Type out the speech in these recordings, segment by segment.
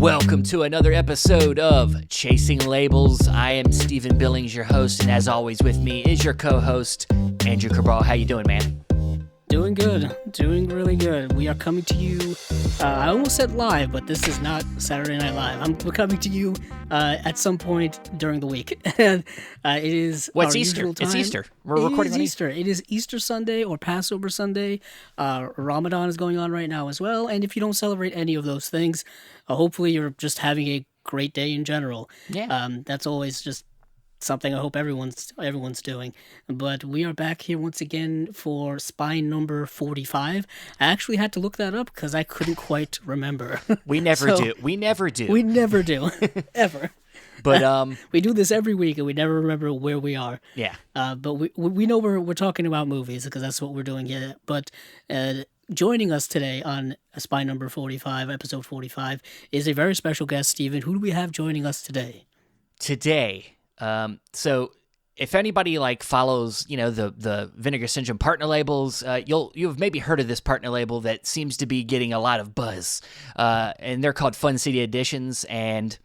Welcome to another episode of Chasing Labels. I am Stephen Billings, your host, and as always with me is your co-host, Andrew Cabral. How you doing, man? Doing good. Doing really good. We are coming to you, I almost said live, but this is not Saturday Night Live. We're coming to you at some point during the week. And it is What's Easter? It's Easter. We're recording on Easter. It is Easter Sunday or Passover Sunday. Ramadan is going on right now as well. And if you don't celebrate any of those things, hopefully you're just having a great day in general. Yeah. That's always just something I hope everyone's doing. But we are back here once again for spine number 45. I actually had to look that up because I couldn't quite remember. We never do. We never do. Ever. But we do this every week and we never remember where we are. Yeah. But we know we're talking about movies because that's what we're doing here. But joining us today on spine number 45, episode 45, is a very special guest, Stephen. Who do we have joining us today? So if anybody follows, the Vinegar Syndrome partner labels, you've maybe heard of this partner label that seems to be getting a lot of buzz. And they're called Fun City Editions, and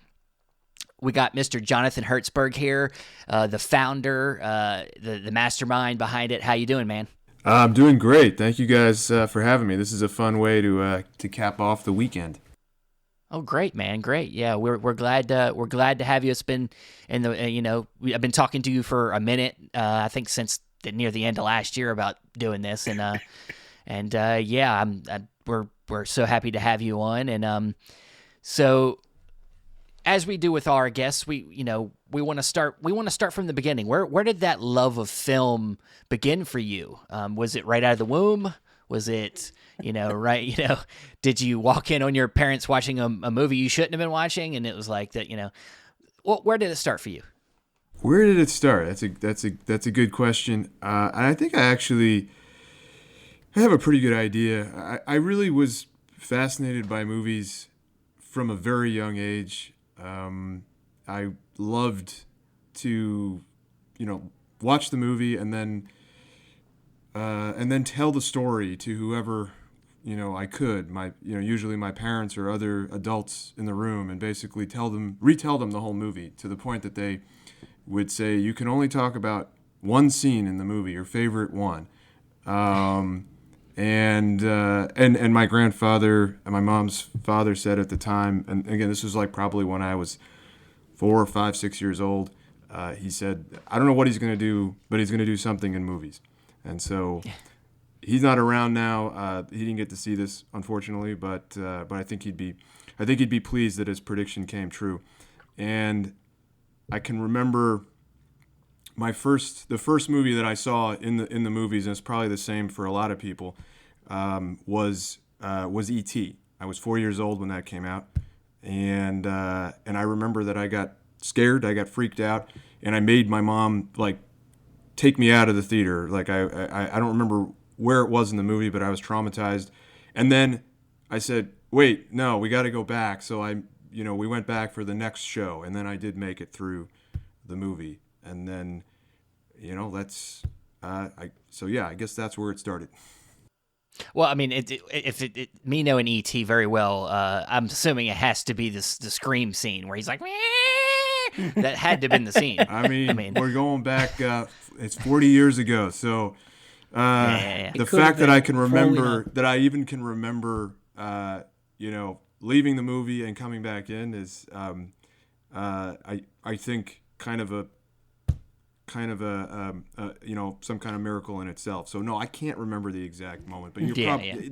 we got Mr. Jonathan Hertzberg here, the founder, the mastermind behind it. How you doing, man? I'm doing great. Thank you guys for having me. This is a fun way to cap off the weekend. Oh, great, man, great. Yeah, we're glad to have you. It's been I've been talking to you for a minute. I think since near the end of last year about doing this, and we're so happy to have you on. And so as we do with our guests, we want to start from the beginning. Where did that love of film begin for you? Was it right out of the womb? Was it, did you walk in on your parents watching a movie you shouldn't have been watching, and it was like that, where did it start for you? Where did it start? That's a good question. I think I have a pretty good idea. I really was fascinated by movies from a very young age. I loved to, watch the movie and then tell the story to whoever, I could, usually my parents or other adults in the room, and basically retell them the whole movie to the point that they would say, you can only talk about one scene in the movie, your favorite one. And my grandfather and my mom's father said at the time, and again, this was probably when I was 4 or 5, 6 years old, he said, I don't know what he's going to do, but he's going to do something in movies. And so he's not around now. He didn't get to see this, unfortunately, but I think he'd be pleased that his prediction came true. And I can remember the first movie that I saw in the movies, and it's probably the same for a lot of people, was E.T. I was 4 years old when that came out, and I remember that I got scared, I got freaked out, and I made my mom take me out of the theater. I don't remember where it was in the movie, but I was traumatized. And then I said, wait, no, we got to go back. So we went back for the next show, and then I did make it through the movie. And then, I guess that's where it started. Well, I mean, me knowing E.T. very well, I'm assuming it has to be the scream scene where he's like, Meh! That had to have been the scene. I mean, we're going back, it's 40 years ago, so the fact that I can remember, that I even can remember, leaving the movie and coming back in is, I think kind of a some kind of miracle in itself. So no, I can't remember the exact moment, but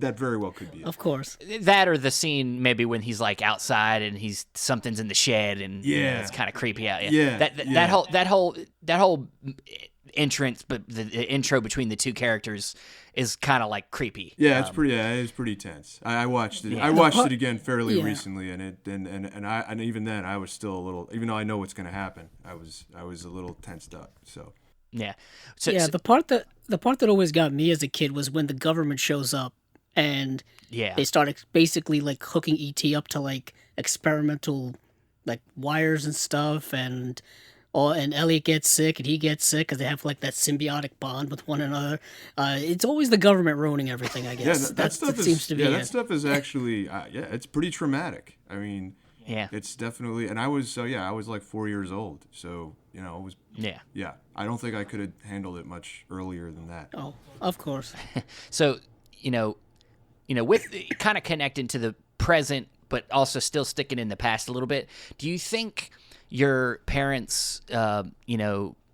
that very well could be it. Of course. That or the scene maybe when he's outside and something's in the shed and it's kind of creepy out. That whole entrance, but the intro between the two characters is kind of creepy. Yeah, it's pretty tense. I watched it. Yeah. I watched it again fairly recently, and even then I was still a little, even though I know what's going to happen, I was a little tensed up. So yeah. The part that always got me as a kid was when the government shows up and they start basically hooking ET up to experimental wires and stuff, and Elliot gets sick and he gets sick because they have that symbiotic bond with one another. It's always the government ruining everything, I guess. Yeah, that stuff seems to be. Yeah, that stuff is actually it's pretty traumatic. I mean, Yeah. It's definitely, and I was like 4 years old, so it was. Yeah, I don't think I could have handled it much earlier than that. Oh, of course. So, with kind of connecting to the present, but also still sticking in the past a little bit. Do you think your parents,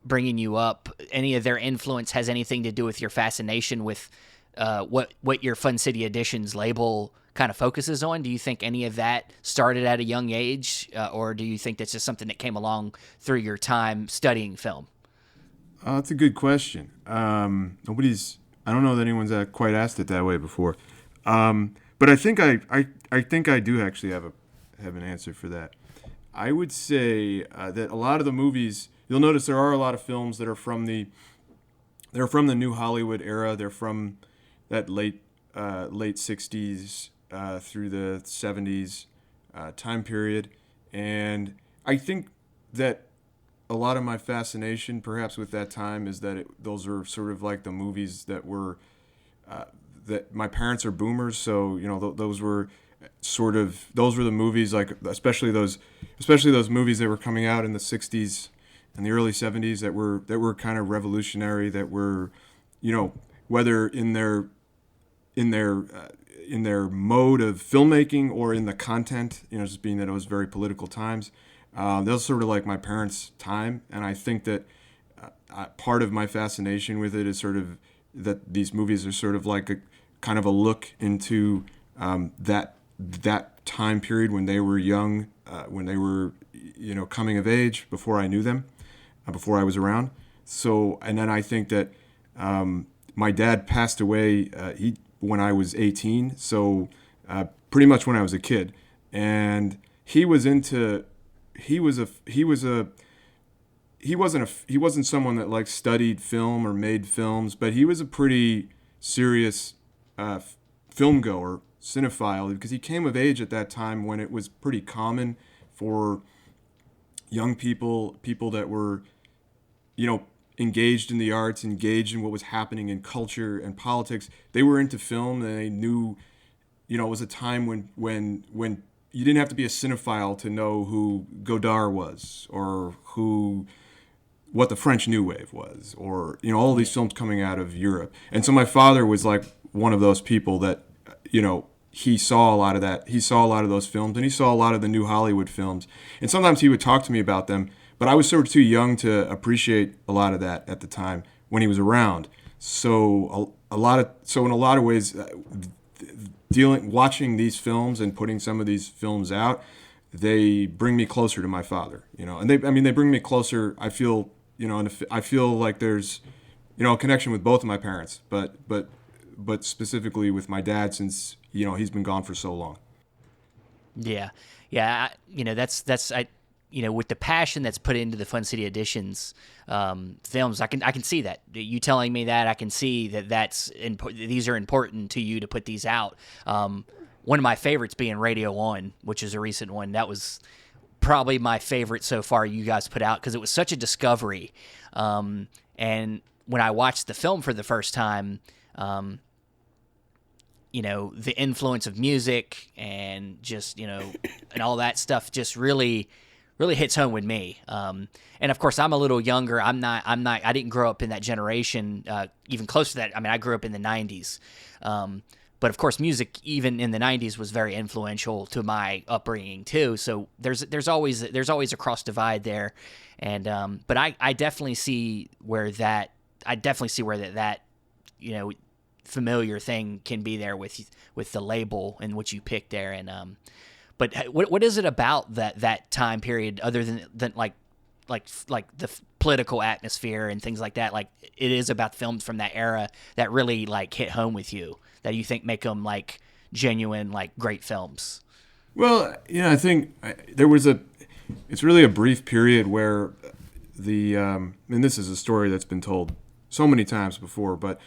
bringing you up, any of their influence has anything to do with your fascination with what your Fun City Editions label kind of focuses on? Do you think any of that started at a young age, or do you think that's just something that came along through your time studying film? That's a good question. I don't know that anyone's quite asked it that way before. But I think I think I do actually have an answer for that. I would say that a lot of the movies, you'll notice there are a lot of films that are from the New Hollywood era. They're from that late 60s through the 70s time period, and I think that a lot of my fascination, perhaps with that time, is that those are sort of like the movies that were that my parents are boomers, so those were the movies, like especially those movies that were coming out in the 60s and the early 70s that were kind of revolutionary, that were whether in their mode of filmmaking or in the content, just being that it was very political times. That was sort of like my parents' time, and I think that part of my fascination with it is sort of that these movies are sort of like a kind of a look into that time period when they were young, when they were coming of age, before I knew them, before I was around. So, and then I think that my dad passed away when I was 18, so pretty much when I was a kid, and he wasn't someone that like studied film or made films, but he was a pretty serious film goer, cinephile, because he came of age at that time when it was pretty common for young people that were engaged in the arts, engaged in what was happening in culture and politics. They were into film, and they knew it was a time when you didn't have to be a cinephile to know who Godard was, or what the French New Wave was, or all these films coming out of Europe. And so my father was like one of those people that he saw a lot of that. He saw a lot of those films, and he saw a lot of the New Hollywood films. And sometimes he would talk to me about them, but I was sort of too young to appreciate a lot of that at the time when he was around. So in a lot of ways, watching these films and putting some of these films out, they bring me closer to my father, and they bring me closer. I feel, and I feel like there's, a connection with both of my parents, but specifically with my dad, since, he's been gone for so long. Yeah. That's with the passion that's put into the Fun City Editions films, I can see that. You telling me that, I can see that these are important to you to put these out. One of my favorites being Radio 1, which is a recent one. That was probably my favorite so far you guys put out, because it was such a discovery. And when I watched the film for the first time, the influence of music and just, and all that stuff just really hits home with me. And of course, I'm a little younger. I didn't grow up in that generation, even close to that. I mean, I grew up in the 90s. But of course, music even in the 90s was very influential to my upbringing too. So there's always a cross divide there. And but I definitely see where that familiar thing can be there with the label and what you picked there. And but what is it about that time period, other than like the political atmosphere and things like that? Like, it is about films from that era that really like hit home with you, that you think make them like genuine, like great films. Well, I think it's really a brief period where and this is a story that's been told so many times before, but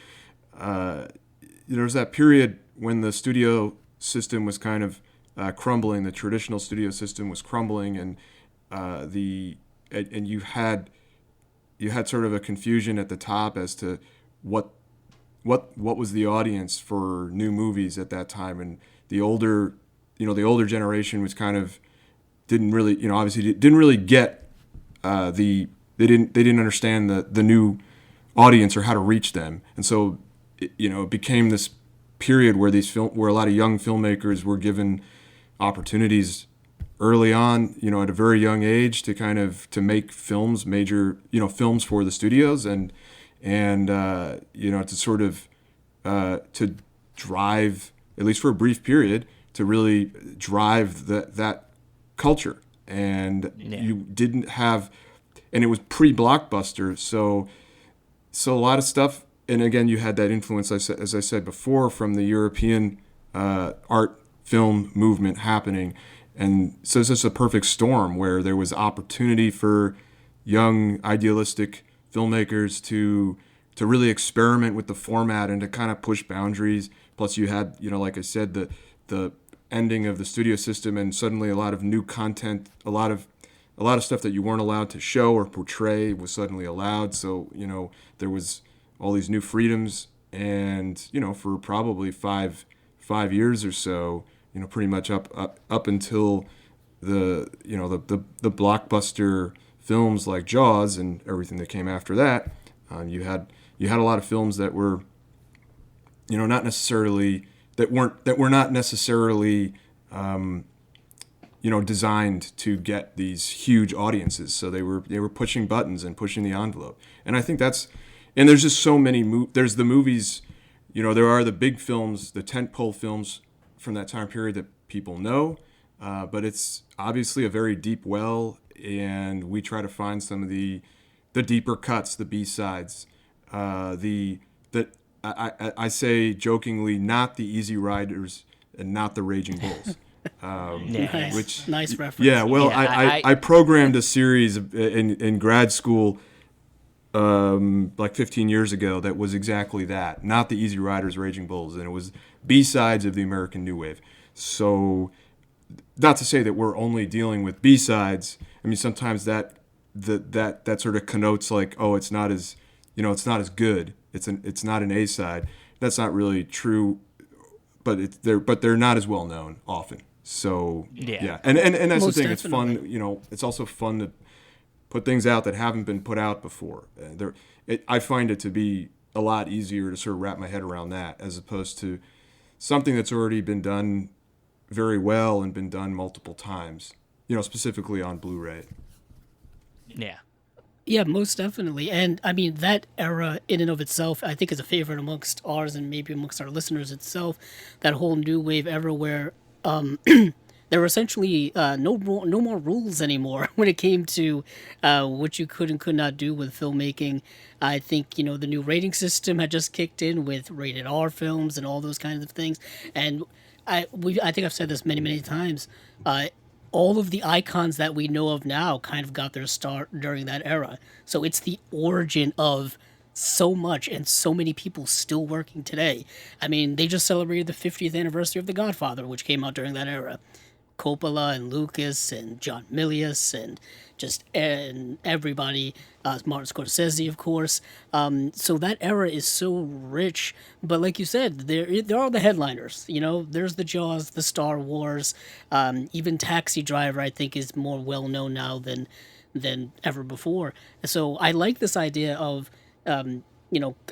there was that period when the studio system was kind of crumbling. The traditional studio system was crumbling, and you had sort of a confusion at the top as to what was the audience for new movies at that time. And the older generation was kind of didn't really, obviously didn't really get they didn't understand the new audience or how to reach them, and so it became this period where where a lot of young filmmakers were given opportunities early on, at a very young age to make films, major, films for the studios, and to sort of to drive, at least for a brief period, to really drive that culture. And you didn't have, and it was pre-blockbuster, so a lot of stuff. And again, you had that influence, as I said before, from the European art film movement happening. And so it's just a perfect storm where there was opportunity for young, idealistic filmmakers to really experiment with the format and to kind of push boundaries. Plus, you had, like I said, the ending of the studio system, and suddenly a lot of new content, a lot of stuff that you weren't allowed to show or portray was suddenly allowed. So there was all these new freedoms, and for probably five years or so, pretty much up until the blockbuster films like Jaws and everything that came after that, you had a lot of films that were not necessarily that were not necessarily designed to get these huge audiences. So they were pushing buttons and pushing the envelope. And I think and there's just so many there's the movies, there are the big films, the tentpole films from that time period that people know, but it's obviously a very deep well, and we try to find some of the deeper cuts, the B-sides, I say jokingly, not the Easy Riders and not the Raging Bulls. Nice reference. Yeah, well, I programmed a series in grad school like 15 years ago that was exactly that. Not the Easy Riders, Raging Bulls, and it was B-sides of the American New Wave. So, not to say that we're only dealing with B-sides. I mean, sometimes that sort of connotes like, oh, it's not as good. It's not an A-side. That's not really true, but they're not as well known often. So yeah. And that's Most the thing. definitely. It's fun. It's also fun to put things out that haven't been put out before. I find it to be a lot easier to sort of wrap my head around that, as opposed to something that's already been done very well and been done multiple times. Specifically on Blu-ray. Yeah. Yeah, most definitely. And I mean, that era in and of itself, I think is a favorite amongst ours and maybe amongst our listeners itself. That whole new wave era where there were essentially no more rules anymore when it came to what you could and could not do with filmmaking. I think the new rating system had just kicked in with rated R films and all those kinds of things. And I think I've said this many times. All of the icons that we know of now kind of got their start during that era. So it's the origin of so much and so many people still working today. I mean, they just celebrated the 50th anniversary of The Godfather, which came out during that era. Coppola and Lucas and John Milius and everybody, Martin Scorsese, of course. So that era is so rich. But like you said, there are the headliners. There's the Jaws, the Star Wars, even Taxi Driver. I think is more well known now than ever before. So I like this idea of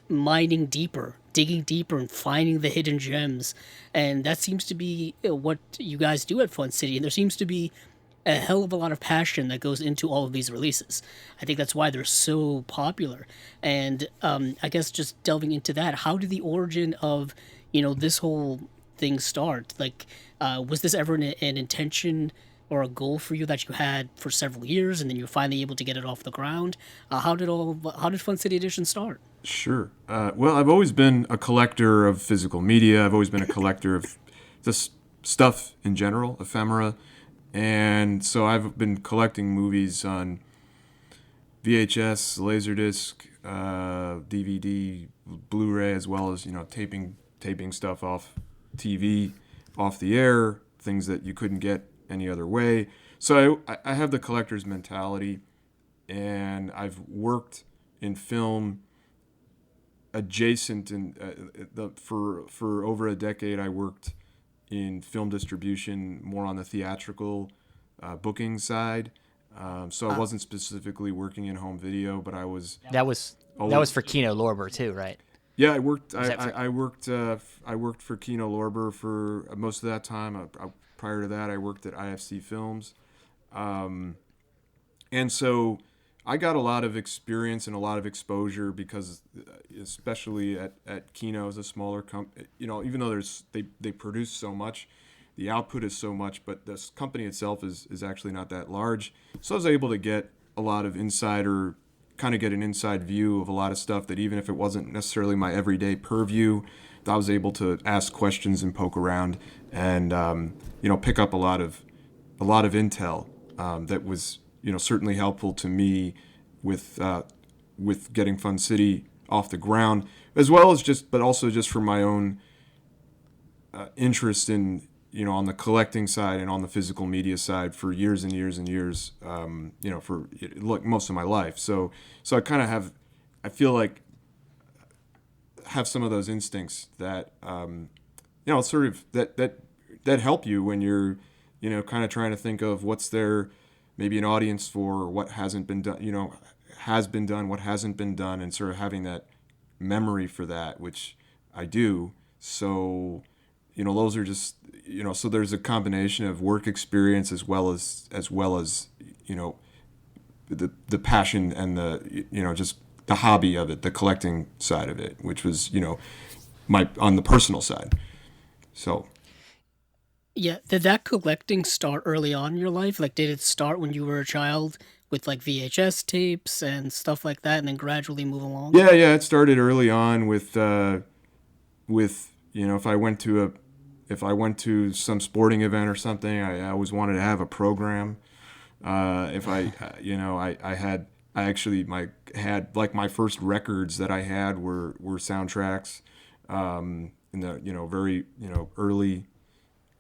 mining deeper, digging deeper, and finding the hidden gems. And that seems to be what you guys do at Fun City. And there seems to be a hell of a lot of passion that goes into all of these releases. I think that's why they're so popular. And I guess just delving into that, how did the origin of, this whole thing start? Like, was this ever an intention or a goal for you that you had for several years, and then you were finally able to get it off the ground? How did Fun City Edition start? Sure. Well, I've always been a collector of physical media. I've always been a collector of just stuff in general, ephemera. And so I've been collecting movies on VHS, Laserdisc, DVD, Blu-ray, as well as, taping stuff off TV, off the air, things that you couldn't get any other way. So I have the collector's mentality, and I've worked in film adjacent, and for over a decade I worked in film distribution, more on the theatrical booking side. So I wasn't specifically working in home video, but I was. That was for Kino Lorber too, right? Yeah, I worked. I worked. I worked for Kino Lorber for most of that time. Prior to that, I worked at IFC Films, and so I got a lot of experience and a lot of exposure because, especially at Kino, as a smaller company, even though they produce so much, the output is so much, but this company itself is actually not that large. So I was able to get a lot of get an inside view of a lot of stuff that even if it wasn't necessarily my everyday purview, I was able to ask questions and poke around and pick up a lot of intel that was certainly helpful to me with getting Fun City off the ground, as well as but also just for my own interest in on the collecting side and on the physical media side for years and years and years, for most of my life. So I feel like have some of those instincts that sort of that help you when you're kind of trying to think of what's there maybe an audience for, or what hasn't been done, has been done, what hasn't been done, and sort of having that memory for that, which I do. So those are just so there's a combination of work experience as well as the passion and the just the hobby of it, the collecting side of it, which was on the personal side. So yeah, did that collecting start early on in your life? Like, did it start when you were a child with like VHS tapes and stuff like that, and then gradually move along? Yeah, it started early on with if I went to some sporting event or something, I always wanted to have a program. If I had my first records that I had were soundtracks in the very early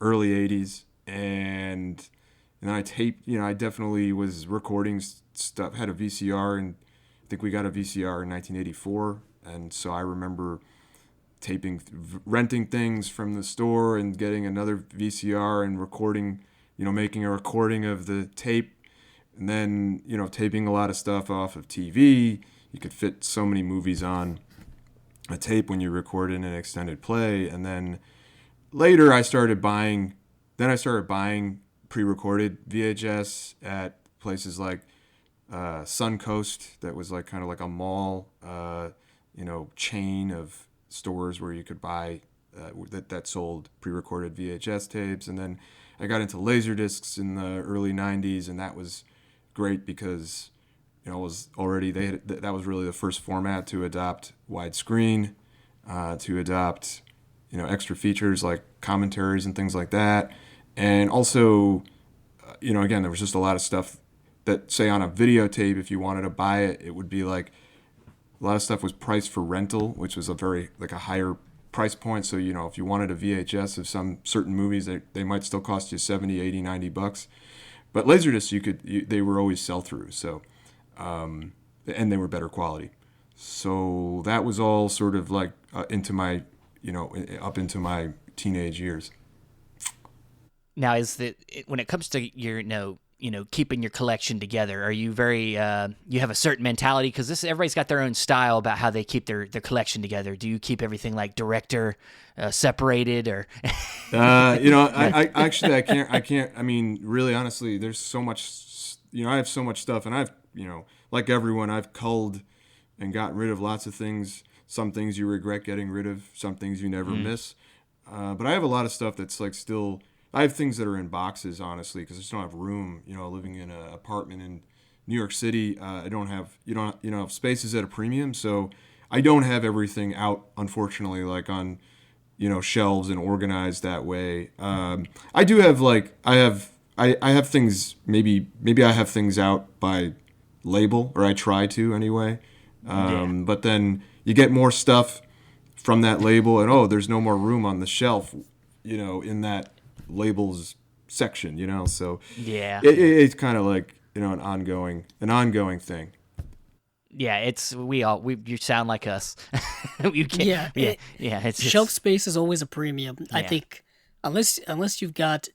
80s, and then I taped. I definitely was recording stuff. Had a VCR, and I think we got a VCR in 1984, and so I remember renting things from the store and getting another VCR and recording, making a recording of the tape, and then, taping a lot of stuff off of TV. You could fit so many movies on a tape when you record in an extended play. And then later I started buying pre-recorded VHS at places like Suncoast, that was like kind of like a mall, chain of stores where you could buy that sold pre-recorded VHS tapes. And then I got into Laserdiscs in the early 90s, and that was great because it was already that was really the first format to adopt widescreen, to adopt extra features like commentaries and things like that. And also again, there was just a lot of stuff that, say, on a videotape, if you wanted to buy it, it would be like a lot of stuff was priced for rental, which was a higher price point. So, if you wanted a VHS of some certain movies, they might still cost you $70, $80, $90. But Laserdiscs, they were always sell through. So, and they were better quality. So that was all sort of like into my, up into my teenage years. Now, when it comes to your, keeping your collection together, are you very, you have a certain mentality? Because everybody's got their own style about how they keep their collection together. Do you keep everything like director separated, or? I can't, I mean, really, honestly, there's so much, I have so much stuff, and I've, like everyone, I've culled and gotten rid of lots of things. Some things you regret getting rid of, some things you never miss. But I have a lot of stuff that's like still, I have things that are in boxes, honestly, because I just don't have room. Living in an apartment in New York City, I don't have, space is at a premium, so I don't have everything out, unfortunately, like on, shelves and organized that way. I do have I have things, maybe I have things out by label, or I try to anyway. But then you get more stuff from that label, and there's no more room on the shelf, in that labels section, so yeah, it's kind of like an ongoing thing. Yeah, you sound like us. It's shelf space is always a premium. Yeah. I think unless you've got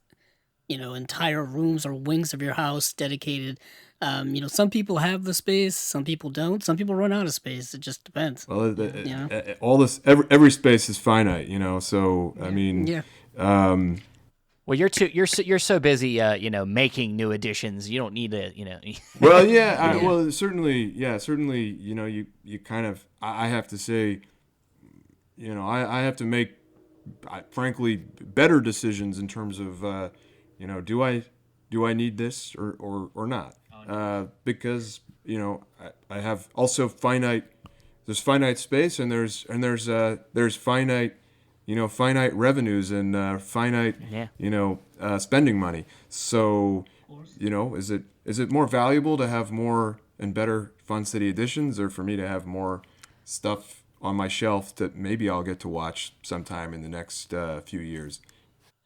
entire rooms or wings of your house dedicated. Some people have the space, some people don't, some people run out of space. It just depends. Well, You know? all this every space is finite, So I mean, Yeah. Well, you're so busy, making new editions. You don't need to. Well, yeah, well, certainly, you kind of, I have to say, I have to make, frankly, better decisions in terms of, do I need this or not? Because I have also there's finite space, and there's finite, finite revenues and finite, spending money. So, is it more valuable to have more and better Fun City editions, or for me to have more stuff on my shelf that maybe I'll get to watch sometime in the next few years?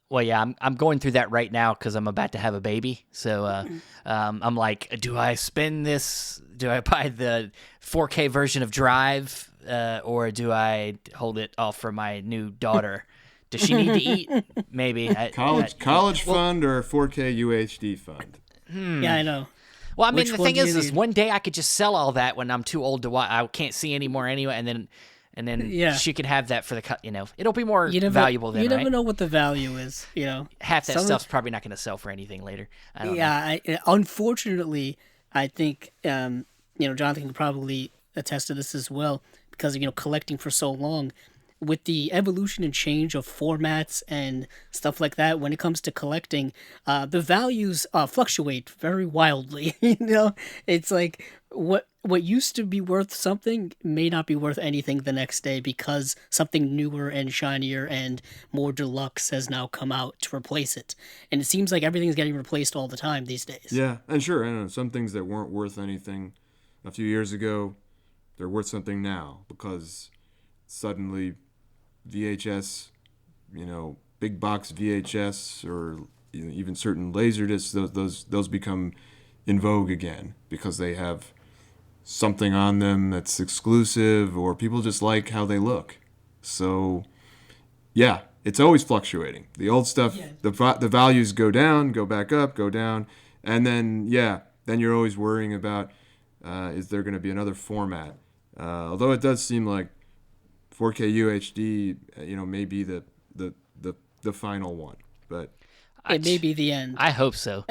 Well, yeah, I'm going through that right now because I'm about to have a baby. So I'm like, do I spend this? Do I buy the 4K version of Drive, or do I hold it off for my new daughter? Does she need to eat? Maybe college fund or 4K UHD fund? Yeah, I know. Well, I mean, Which the one thing do you is need? one day I could just sell all that when I'm too old to watch. I can't see anymore anyway, and then Yeah. she could have that for it'll be more You never, valuable then, you never right? know what the value is. Half that Some of- stuff's probably not going to sell for anything later. I don't know. Yeah, unfortunately, I think Jonathan can probably attest to this as well because collecting for so long. With the evolution and change of formats and stuff like that, when it comes to collecting, the values fluctuate very wildly. It's like what used to be worth something may not be worth anything the next day because something newer and shinier and more deluxe has now come out to replace it. And it seems like everything's getting replaced all the time these days. Yeah, and sure, I know some things that weren't worth anything a few years ago, they're worth something now because suddenly VHS, big box VHS, or even certain laser discs, those become in vogue again because they have something on them that's exclusive, or people just like how they look. So, yeah, it's always fluctuating. The old stuff, the values go down, go back up, go down, and then then you're always worrying about is there going to be another format? Although it does seem like 4K UHD, may be the final one, but It may be the end. I hope so.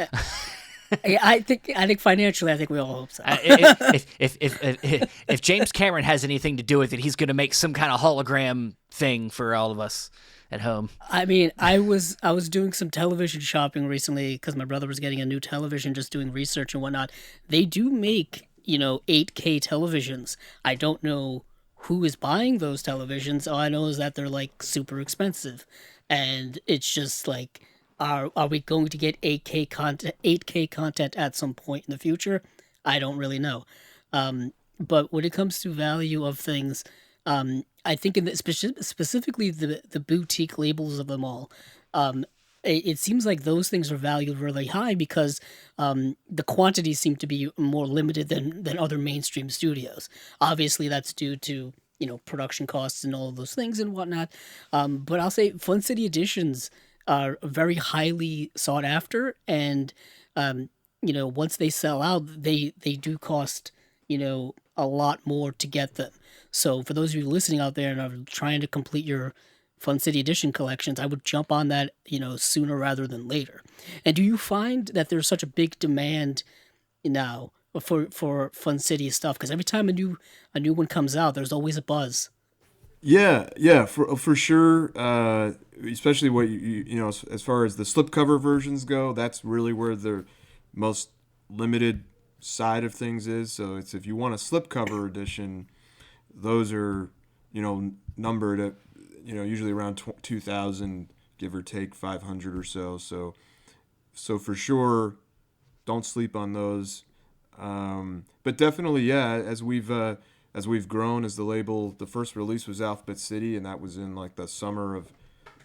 I think financially, I think we all hope so. If James Cameron has anything to do with it, he's going to make some kind of hologram thing for all of us at home. I mean, I was doing some television shopping recently because my brother was getting a new television, just doing research and whatnot. They do make 8K televisions. I don't know who is buying those televisions. All I know is that they're like super expensive, and it's just like, are we going to get 8K content at some point in the future? I don't really know. But when it comes to value of things, I think specifically the boutique labels of them all, it seems like those things are valued really high because the quantities seem to be more limited than other mainstream studios. Obviously, that's due to production costs and all of those things and whatnot. But I'll say Fun City editions are very highly sought after, and once they sell out, they do cost a lot more to get them. So for those of you listening out there and are trying to complete your Fun City Edition collections, I would jump on that, sooner rather than later. And do you find that there's such a big demand now for Fun City stuff? Because every time a new one comes out, there's always a buzz. Yeah, for sure. Especially what as far as the slipcover versions go, that's really where the most limited side of things is. So it's, if you want a slipcover edition, those are numbered at usually around 2,000, give or take 500 or so. So for sure, don't sleep on those. But definitely, yeah, as we've grown as the label, the first release was Alphabet City, and that was in like the summer of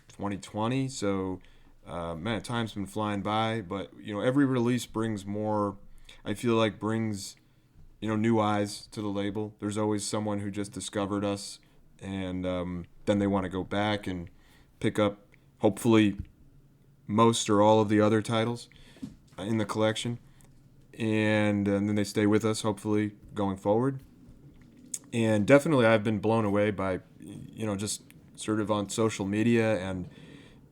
2020. So, man, time's been flying by. But every release brings more. I feel like brings new eyes to the label. There's always someone who just discovered us, and then they want to go back and pick up, hopefully, most or all of the other titles in the collection, and then they stay with us hopefully going forward. And definitely, I've been blown away by, just sort of on social media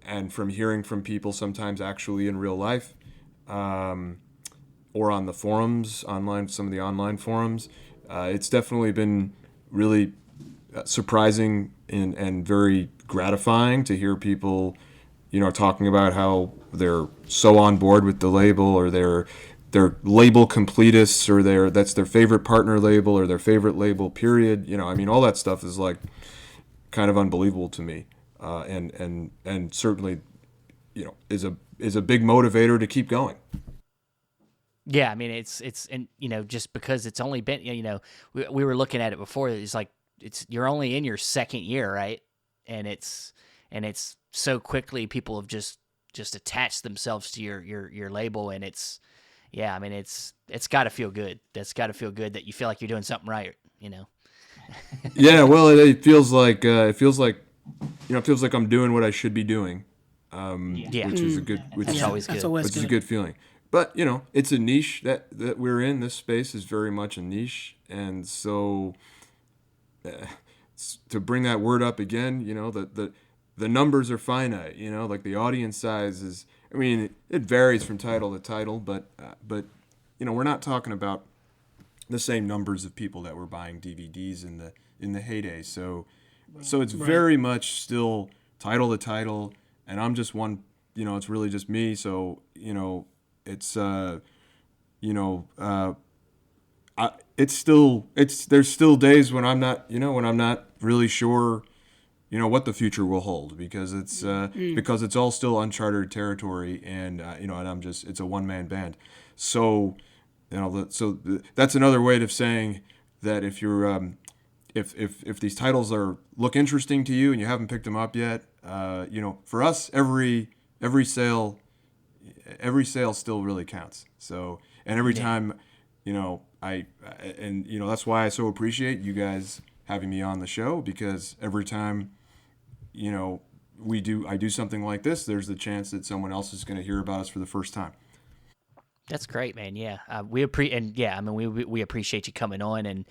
and from hearing from people sometimes actually in real life, or on the forums online, some of the online forums. It's definitely been really surprising and very gratifying to hear people, talking about how they're so on board with the label, or they're label completists, or that's their favorite partner label or their favorite label, period. All that stuff is like kind of unbelievable to me, and certainly, is a big motivator to keep going. Yeah, I mean it's and just because it's only been we were looking at it before. It's like you're only in your second year, right? And it's so quickly people have just attached themselves to your label, and it's got to feel good. That's got to feel good that you feel like you're doing something right. Yeah, well, it feels like I'm doing what I should be doing, which is a good, always good. Which is a good feeling. But it's a niche that we're in. This space is very much a niche, and so to bring that word up again, the numbers are finite. Like the audience size is. I mean, it varies from title to title, but we're not talking about the same numbers of people that were buying DVDs in the heyday. So it's very much still title to title, and I'm just one. It's really just me. So it's there's still days when I'm not really sure what the future will hold, because it's all still uncharted territory, and and it's a one-man band. So that's another way of saying that if you're if these titles look interesting to you and you haven't picked them up yet, for us every sale still really counts. So, and every time, that's why I so appreciate you guys having me on the show, because every time, I do something like this, there's the chance that someone else is going to hear about us for the first time. That's great, man. Yeah, we appreciate you coming on and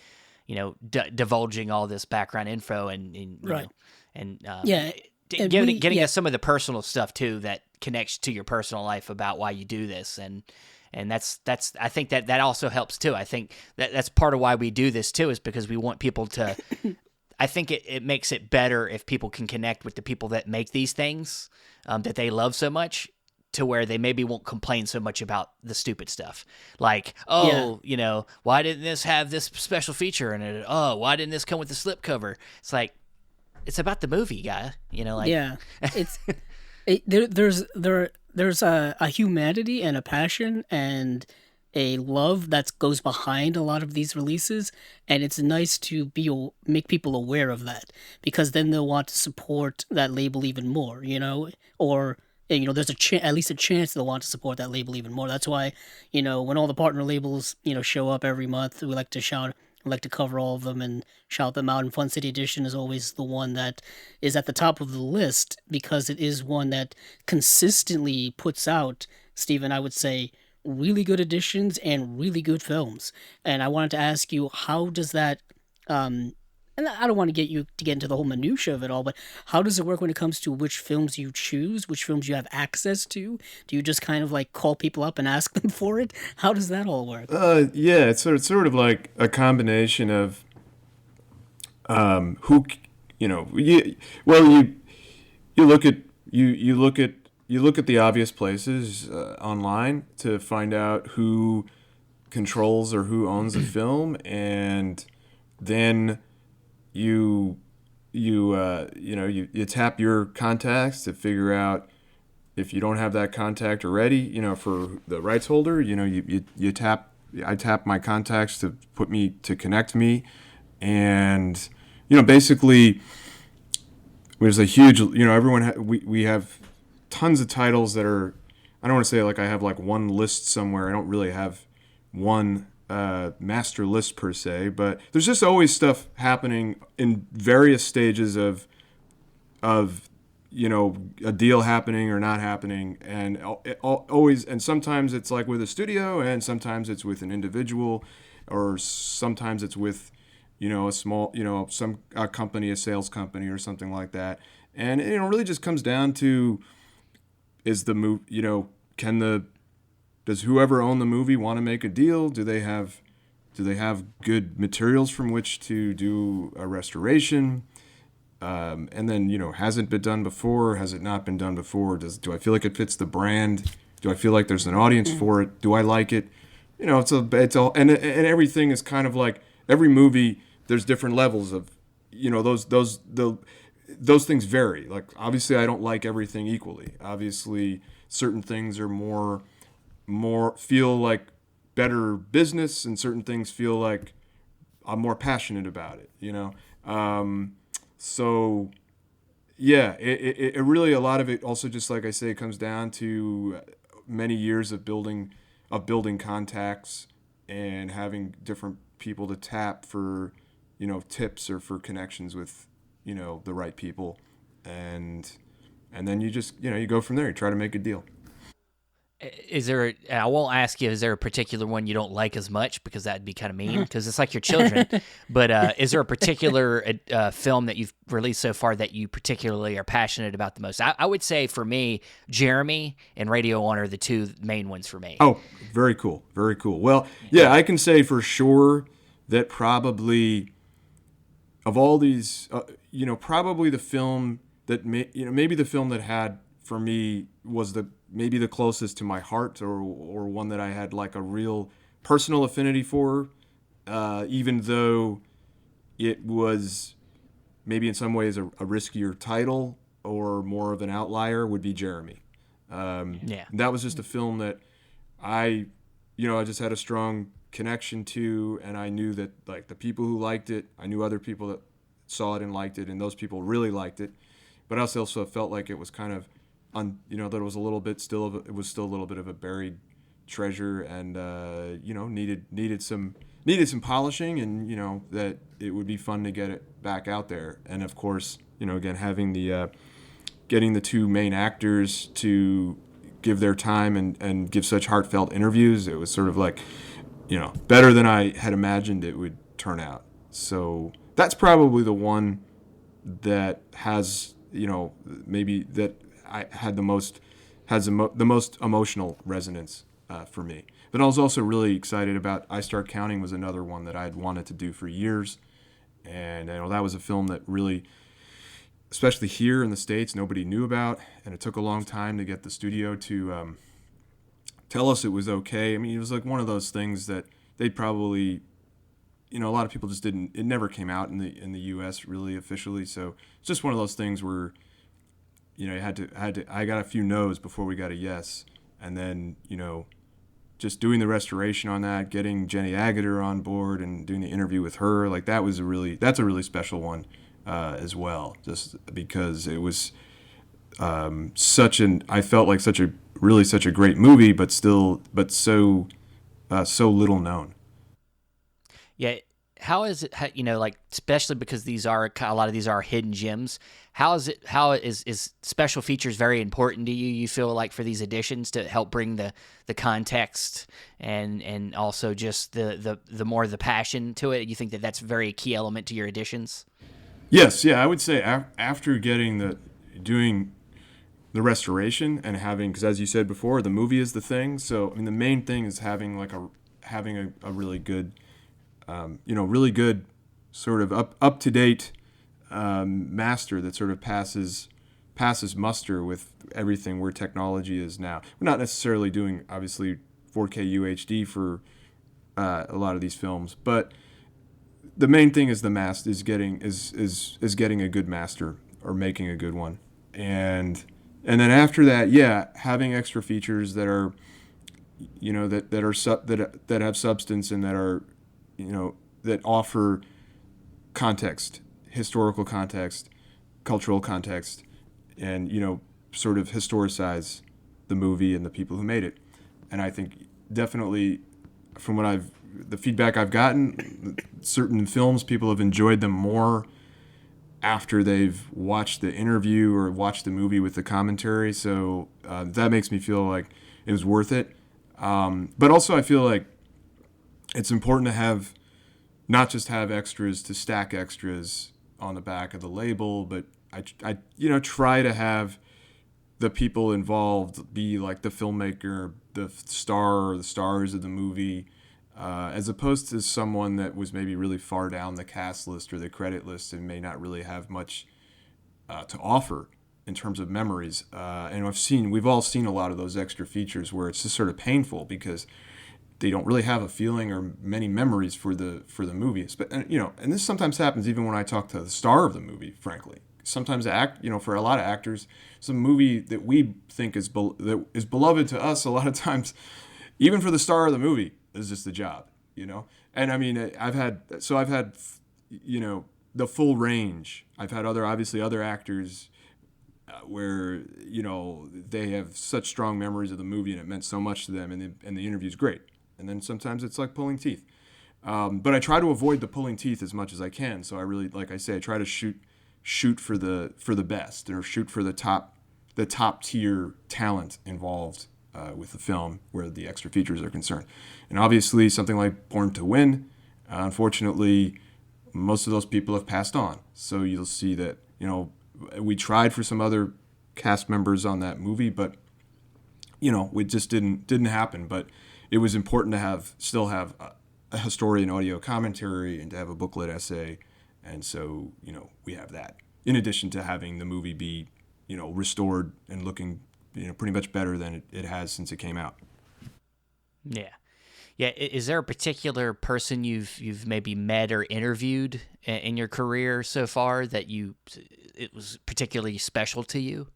divulging all this background info and right. Getting us some of the personal stuff too that connects to your personal life about why you do this, and that's I think that also helps too. I think that's part of why we do this too, is because we want people to. I think it makes it better if people can connect with the people that make these things that they love so much, to where they maybe won't complain so much about the stupid stuff. Like, why didn't this have this special feature in it? Oh, why didn't this come with the slipcover? It's like, it's about the movie, guy. It's there's a humanity and a passion and a love that goes behind a lot of these releases, and it's nice to make people aware of that, because then they'll want to support that label even more, or there's at least a chance they'll want to support that label even more. That's why, when all the partner labels, show up every month, we like to cover all of them and shout them out. And Fun City Edition is always the one that is at the top of the list, because it is one that consistently puts out, Stephen, I would say, really good editions and really good films. And I wanted to ask you, how does that, and I don't want to get you to get into the whole minutia of it all, but how does it work when it comes to which films you choose, which films you have access to? Do you just kind of like call people up and ask them for it? How does that all work? Yeah, it's sort of like a combination of who, you look at the obvious places online to find out who controls or who owns the film, and then you tap your contacts to figure out, if you don't have that contact already, for the rights holder, I tap my contacts to connect me, and basically there's a huge, we have tons of titles that are, I don't want to say like I have like one list somewhere. I don't really have one master list per se, but there's just always stuff happening in various stages of a deal happening or not happening, and always, and sometimes it's like with a studio, and sometimes it's with an individual, or sometimes it's with, a small, a company, a sales company or something like that. And it really just comes down to, is the move, does whoever owned the movie want to make a deal? Do they have good materials from which to do a restoration? And then, has it been done before? Has it not been done before? Do I feel like it fits the brand? Do I feel like there's an audience for it? Do I like it? It's all, and everything is kind of like every movie. There's different levels of, those things vary. Like, obviously, I don't like everything equally. Obviously, certain things are more feel like better business, and certain things feel like I'm more passionate about it. So, yeah, it really, a lot of it also, just like I say, comes down to many years of building contacts and having different people to tap for, tips or for connections with, the right people. And then you just, you go from there. You try to make a deal. I won't ask you, is there a particular one you don't like as much, because that'd be kind of mean, because it's like your children. But is there a particular film that you've released so far that you particularly are passionate about the most? I would say for me, Jeremy and Radio 1 are the two main ones for me. Oh, very cool. Very cool. Well, yeah, I can say for sure that probably of all these, probably the film that, maybe the film that had, for me, was maybe the closest to my heart, or one that I had like a real personal affinity for, even though it was maybe in some ways a riskier title or more of an outlier, would be Jeremy. That was just a film that I just had a strong connection to, and I knew that, like, the people who liked it, I knew other people that saw it and liked it, and those people really liked it. But I also felt like it was kind of, that it was a little bit it was still a little bit of a buried treasure, and needed some polishing, and that it would be fun to get it back out there. And of course, again, having getting the two main actors to give their time and give such heartfelt interviews, it was sort of like, better than I had imagined it would turn out. So that's probably the one that has, maybe that I had the most emotional resonance for me. But I was also really excited about I Start Counting, was another one that I had wanted to do for years. And that was a film that really, especially here in the States, nobody knew about. And it took a long time to get the studio to tell us it was okay. I mean, it was like one of those things that they'd probably, a lot of people just didn't, it never came out in the US really officially. So it's just one of those things where, I got a few no's before we got a yes. And then, just doing the restoration on that, getting Jenny Agutter on board and doing the interview with her, like that's a really special one as well, just because it was I felt like such a great movie, but so little known. Yeah. How is it, like, especially because a lot of these are hidden gems, how is special features very important to you? You feel like, for these editions, to help bring the context and also just the more the passion to it? You think that that's a very key element to your editions? Yes. Yeah. I would say after doing the restoration and having, because as you said before, the movie is the thing. So, I mean, the main thing is having a really good, really good sort of up to date master that sort of passes muster with everything where technology is now. We're not necessarily doing, obviously, 4K UHD for a lot of these films, but the main thing is getting a good master, or making a good one, and then after that, yeah, having extra features that are, that have substance, and that are, that offer context, historical context, cultural context, and sort of historicize the movie and the people who made it. And I think definitely, from the feedback I've gotten, certain films, people have enjoyed them more after they've watched the interview or watched the movie with the commentary. So that makes me feel like it was worth it. But also I feel like it's important to have, not just have extras to stack extras on the back of the label, but I try to have the people involved be like the filmmaker, the star or the stars of the movie, as opposed to someone that was maybe really far down the cast list or the credit list and may not really have much to offer in terms of memories. And we've all seen a lot of those extra features where it's just sort of painful because they don't really have a feeling or many memories for the movie. But and this sometimes happens even when I talk to the star of the movie. Frankly, sometimes for a lot of actors, some movie that we think that is beloved to us, a lot of times, even for the star of the movie, is just the job. And I mean, I've had the full range. I've had other actors where they have such strong memories of the movie and it meant so much to them, and the interview's great. And then sometimes it's like pulling teeth. But I try to avoid the pulling teeth as much as I can. So I really, like I say, I try to shoot for the best, or shoot for the top tier talent involved with the film where the extra features are concerned. And obviously something like Born to Win, unfortunately, most of those people have passed on. So you'll see that, we tried for some other cast members on that movie, but it just didn't happen. But it was important to still have a historian audio commentary and to have a booklet essay. And so, we have that in addition to having the movie be, restored and looking, pretty much better than it has since it came out. Yeah. Yeah. Is there a particular person you've maybe met or interviewed in your career so far that it was particularly special to you?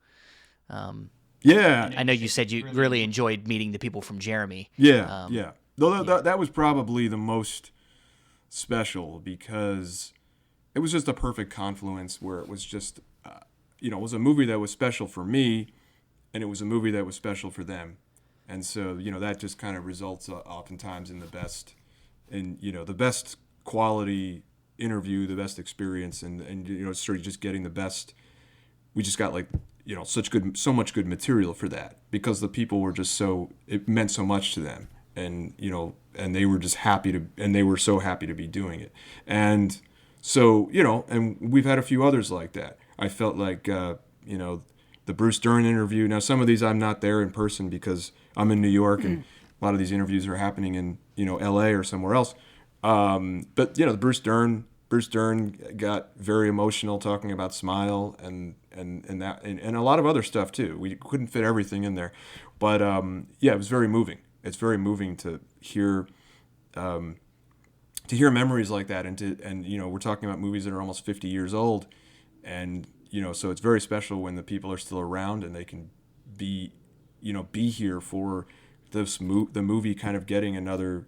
Yeah. I know you said you really enjoyed meeting the people from Jeremy. Yeah. Yeah. Though that was probably the most special because it was just a perfect confluence where it was just, it was a movie that was special for me and it was a movie that was special for them. And so, that just kind of results oftentimes in the best quality interview, the best experience, and sort of just getting the best. We just got so much good material for that because the people were just it meant so much to them, and and they were just they were so happy to be doing it. And so, and we've had a few others like that. I felt like, the Bruce Dern interview. Now, some of these I'm not there in person because I'm in New York, and a lot of these interviews are happening in, L.A. or somewhere else. But, the Bruce Dern got very emotional talking about Smile and that and a lot of other stuff too. We couldn't fit everything in there, but it was very moving. It's very moving to hear memories like that, and we're talking about movies that are almost 50 years old, and so it's very special when the people are still around and they can be here for the movie kind of getting another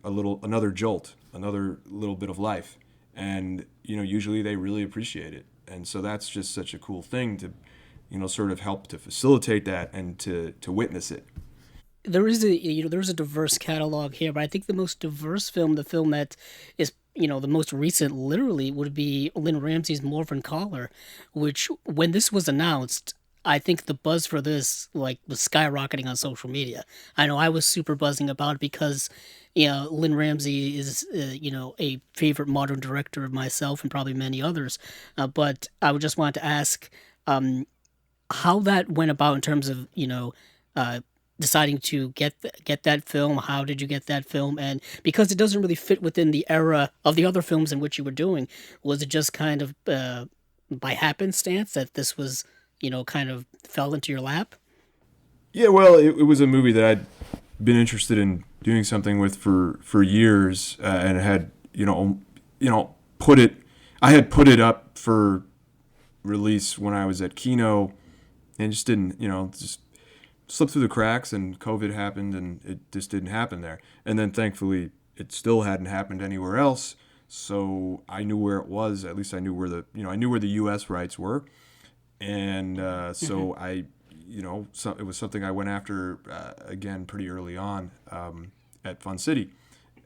jolt, another little bit of life. And, usually they really appreciate it. And so that's just such a cool thing to, sort of help to facilitate that and to witness it. There's a diverse catalog here, but I think the most diverse film, the film that is, the most recent literally would be Lynn Ramsey's Morven Caller, which when this was announced, I think the buzz for this was skyrocketing on social media. I know I was super buzzing about it because, Lynn Ramsey is, a favorite modern director of myself and probably many others. But I would just want to ask how that went about in terms of, deciding to get that film. How did you get that film? And because it doesn't really fit within the era of the other films in which you were doing, was it just kind of by happenstance that this was, kind of fell into your lap? Yeah, well, it was a movie that I'd been interested in doing something with for years, and had I had put it up for release when I was at Kino, and just didn't just slipped through the cracks, and COVID happened, and it just didn't happen there. And then thankfully, it still hadn't happened anywhere else. So I knew where it was. At least I knew where the U.S. rights were, and so I, it was something I went after again pretty early on at Fun City,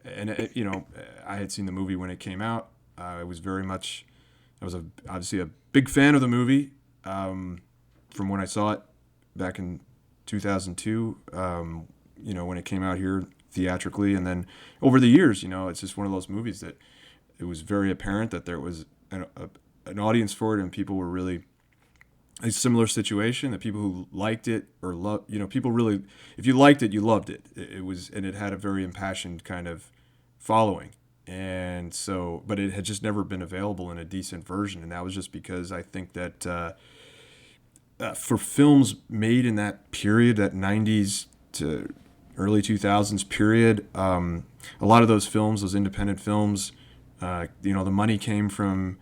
and I had seen the movie when it came out. I was very much I was obviously a big fan of the movie from when I saw it back in 2002. When it came out here theatrically, and then over the years, it's just one of those movies that it was very apparent that there was an audience for it, and people were really a similar situation, that people who liked it or loved, people really, if you liked it, you loved it. It was, and it had a very impassioned kind of following. And so, but it had just never been available in a decent version. And that was just because I think that for films made in that period, that 90s to early 2000s period, a lot of those films, those independent films, the money came from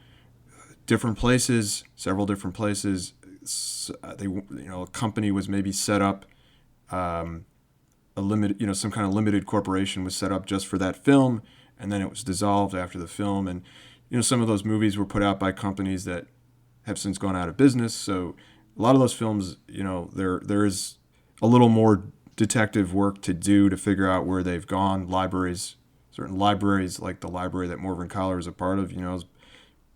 different places, several different places. A company was maybe set up, a limited, some kind of limited corporation was set up just for that film, and then it was dissolved after the film. And some of those movies were put out by companies that have since gone out of business. So a lot of those films, there is a little more detective work to do to figure out where they've gone. Certain libraries, like the library that Morven Collar is a part of,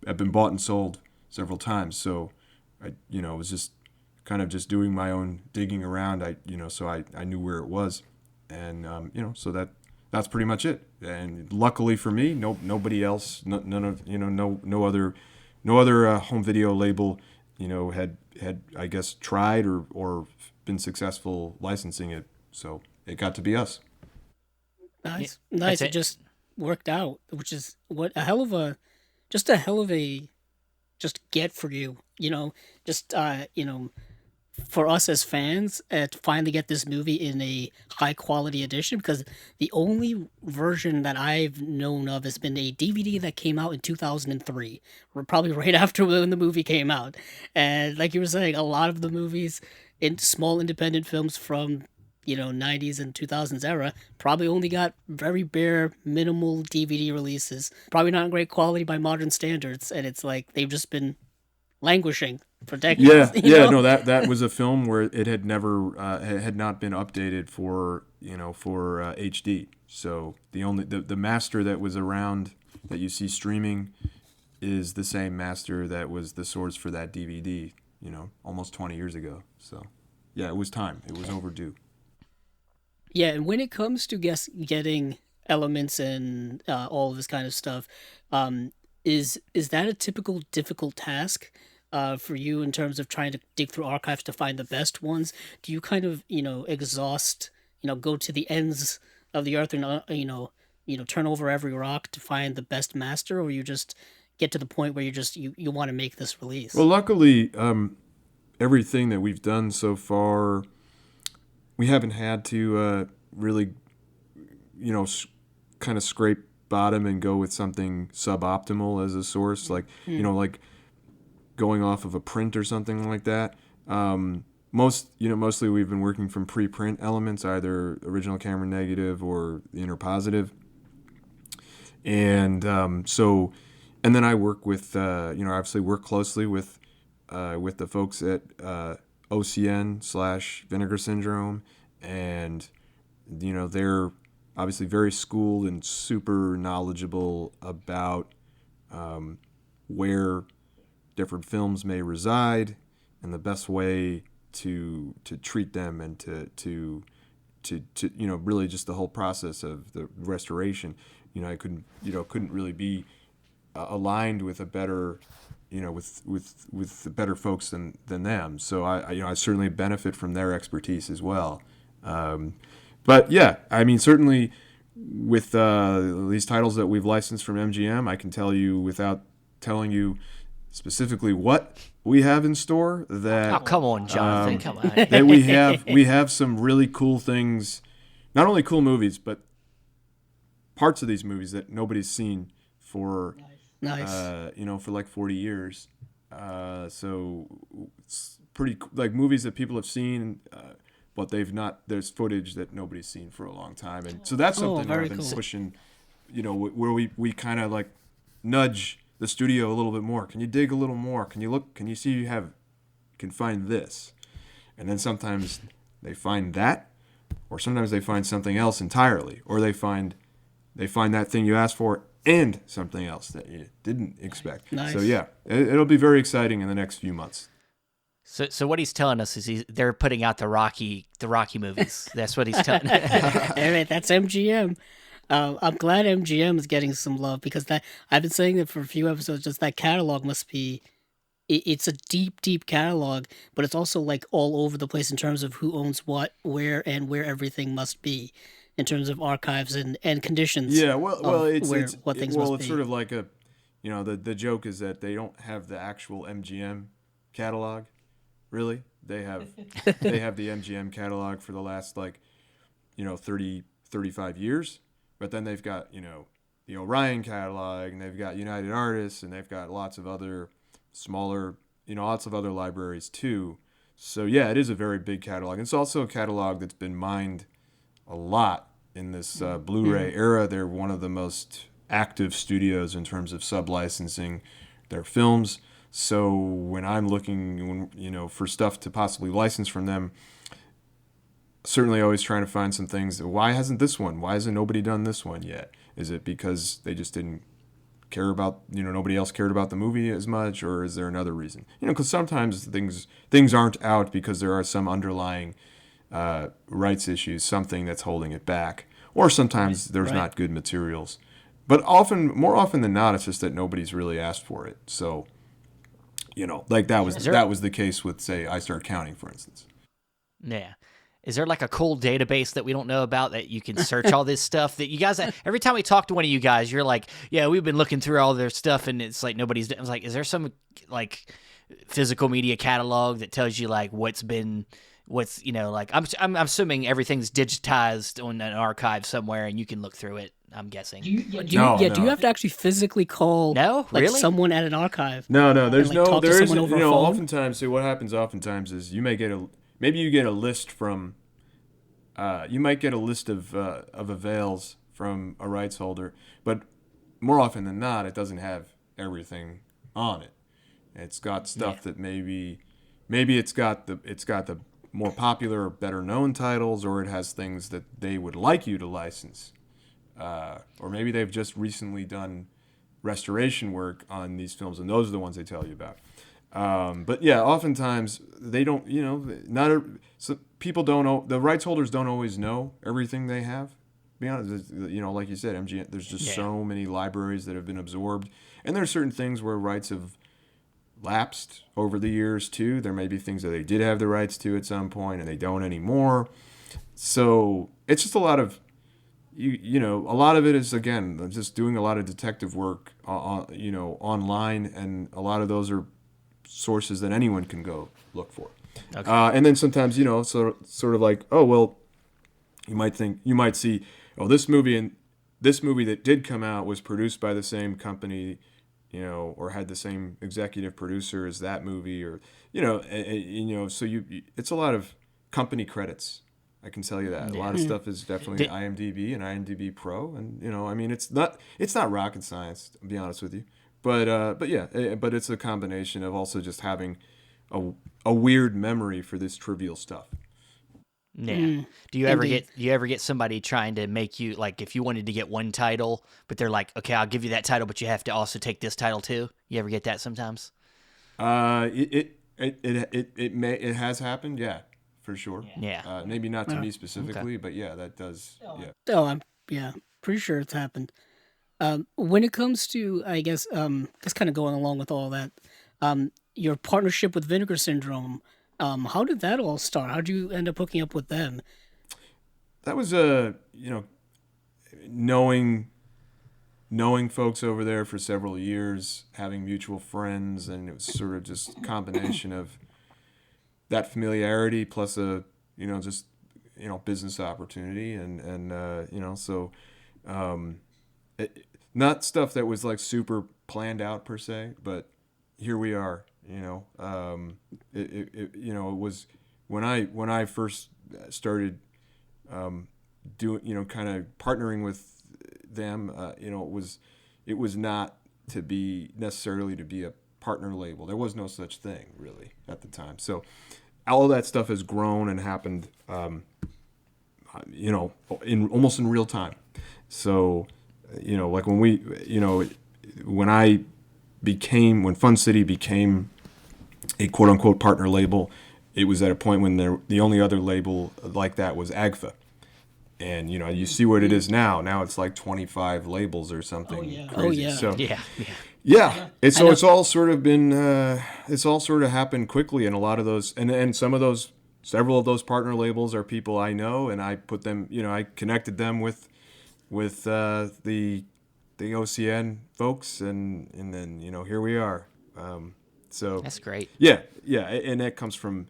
have been bought and sold several times. So I was just kind of just doing my own digging around. So I knew where it was, and so that's pretty much it. And luckily for me, nobody else, none of no other home video label, had I guess tried or been successful licensing it. So it got to be us. Nice. That's It just worked out, which is a hell of a just get for you, for us as fans to finally get this movie in a high quality edition, because the only version that I've known of has been a DVD that came out in 2003, probably right after when the movie came out. And like you were saying, a lot of the movies in small independent films from 90s and 2000s era probably only got very bare minimal DVD releases, probably not in great quality by modern standards, and it's like they've just been languishing for decades. No, that was a film where it had never had not been updated for HD. So the master that was around that you see streaming is the same master that was the source for that DVD, almost 20 years ago. So yeah, it was time. It was overdue. Yeah, and when it comes to getting elements and all of this kind of stuff, is that a typical difficult task for you in terms of trying to dig through archives to find the best ones? Do you kind of exhaust, go to the ends of the earth and turn over every rock to find the best master, or you just get to the point where you want to make this release? Well, luckily, everything that we've done so far, we haven't had to really, kind of scrape bottom and go with something suboptimal as a source, like like going off of a print or something like that. Mostly we've been working from pre-print elements, either original camera negative or the inner positive, and and then I work with obviously work closely with the folks at OCN/Vinegar Syndrome, and they're obviously very schooled and super knowledgeable about where different films may reside and the best way to treat them, and to really just the whole process of the restoration. I couldn't really be aligned with a better with the better folks than them. So I certainly benefit from their expertise as well. But yeah, I mean, certainly with these titles that we've licensed from MGM, I can tell you without telling you specifically what we have in store that come on, Jonathan, come on. That we have some really cool things, not only cool movies, but parts of these movies that nobody's seen for for like 40 years. So it's pretty like movies that people have seen, but they've not. There's footage that nobody's seen for a long time, and so that's something that I've been pushing. Where we kind of like nudge the studio a little bit more. Can you dig a little more? Can you look? Can you see you can find this? And then sometimes they find that, or sometimes they find something else entirely, or they find that thing you asked for and something else that you didn't expect. Nice. So yeah, it'll be very exciting in the next few months. So what he's telling us is they're putting out the Rocky movies. That's what he's telling. All right, that's MGM. I'm glad MGM is getting some love because that I've been saying that for a few episodes. Just that catalog must be. It's a deep catalog, but it's also like all over the place in terms of who owns what, where, and where everything must be, in terms of archives and conditions. Yeah, it's what things must be. It's sort of like the joke is that they don't have the actual MGM catalog. Really, they have the MGM catalog for the last 30, 35 years, but then they've got the Orion catalog, and they've got United Artists, and they've got lots of other smaller, lots of other libraries too. So yeah, it is a very big catalog. It's also a catalog that's been mined a lot in this Blu-ray era. They're one of the most active studios in terms of sub-licensing their films. So when I'm looking, for stuff to possibly license from them, certainly always trying to find some things. Why hasn't nobody done this one yet? Is it because they just didn't care about, nobody else cared about the movie as much, or is there another reason? Because sometimes things aren't out because there are some underlying rights issues, something that's holding it back, or sometimes there's not good materials. But more often than not, it's just that nobody's really asked for it. So, that was the case with, say, I Start Counting, for instance. Yeah. Is there like a cool database that we don't know about that you can search all this stuff that you guys, every time we talk to one of you guys, you're like, yeah, we've been looking through all their stuff and it's like I was like, is there some like physical media catalog that tells you like I'm assuming everything's digitized on an archive somewhere and you can look through it. I'm guessing. Do you have to actually physically call someone at an archive? No, there's phone? Oftentimes, what happens is you may get a list from, you might get a list of avails from a rights holder, but more often than not, it doesn't have everything on it. It's got stuff that maybe it's got the more popular or better known titles, or it has things that they would like you to license. Or maybe they've just recently done restoration work on these films, and those are the ones they tell you about. But yeah, oftentimes they don't. So people don't know. The rights holders don't always know everything they have. To be honest, like you said, MGM. There's just so many libraries that have been absorbed, and there are certain things where rights have lapsed over the years too. There may be things that they did have the rights to at some point, and they don't anymore. So it's just a lot of. A lot of it is, again, just doing a lot of detective work, online, and a lot of those are sources that anyone can go look for. Okay. And then sometimes, sort of like, oh, well, you might see, oh, this movie that did come out was produced by the same company, or had the same executive producer as that movie, or, so it's a lot of company credits. I can tell you that. A lot of stuff is definitely IMDb and IMDb Pro, and it's not rocket science, to be honest with you, but it's a combination of also just having a weird memory for this trivial stuff. Yeah. Do you ever get somebody trying to make you, like, if you wanted to get one title, but they're like, okay, I'll give you that title, but you have to also take this title too? You ever get that sometimes? It has happened, yeah. For sure. Yeah. Maybe not to me specifically, but yeah, that does. Yeah. Oh, I'm pretty sure it's happened. When it comes to, I guess, just kind of going along with all that, your partnership with Vinegar Syndrome, how did that all start? How did you end up hooking up with them? That was knowing folks over there for several years, having mutual friends, and it was sort of just a combination of that familiarity plus a business opportunity and not stuff that was like super planned out per se, but here we are. It was when I first started doing kind of partnering with them. It was not to be necessarily to be a partner label. There was no such thing really at the time. So all of that stuff has grown and happened, almost in real time. So like when Fun City became a quote unquote partner label, it was at a point when the only other label like that was AGFA. And you see what it is now. Now it's like 25 labels or something crazy. Oh yeah. So Yeah. It's all sort of been it's all sort of happened quickly, and a lot of those and several of those partner labels are people I know, and I put them, I connected them with the OCN folks, and then here we are. So that's great. Yeah, and that comes from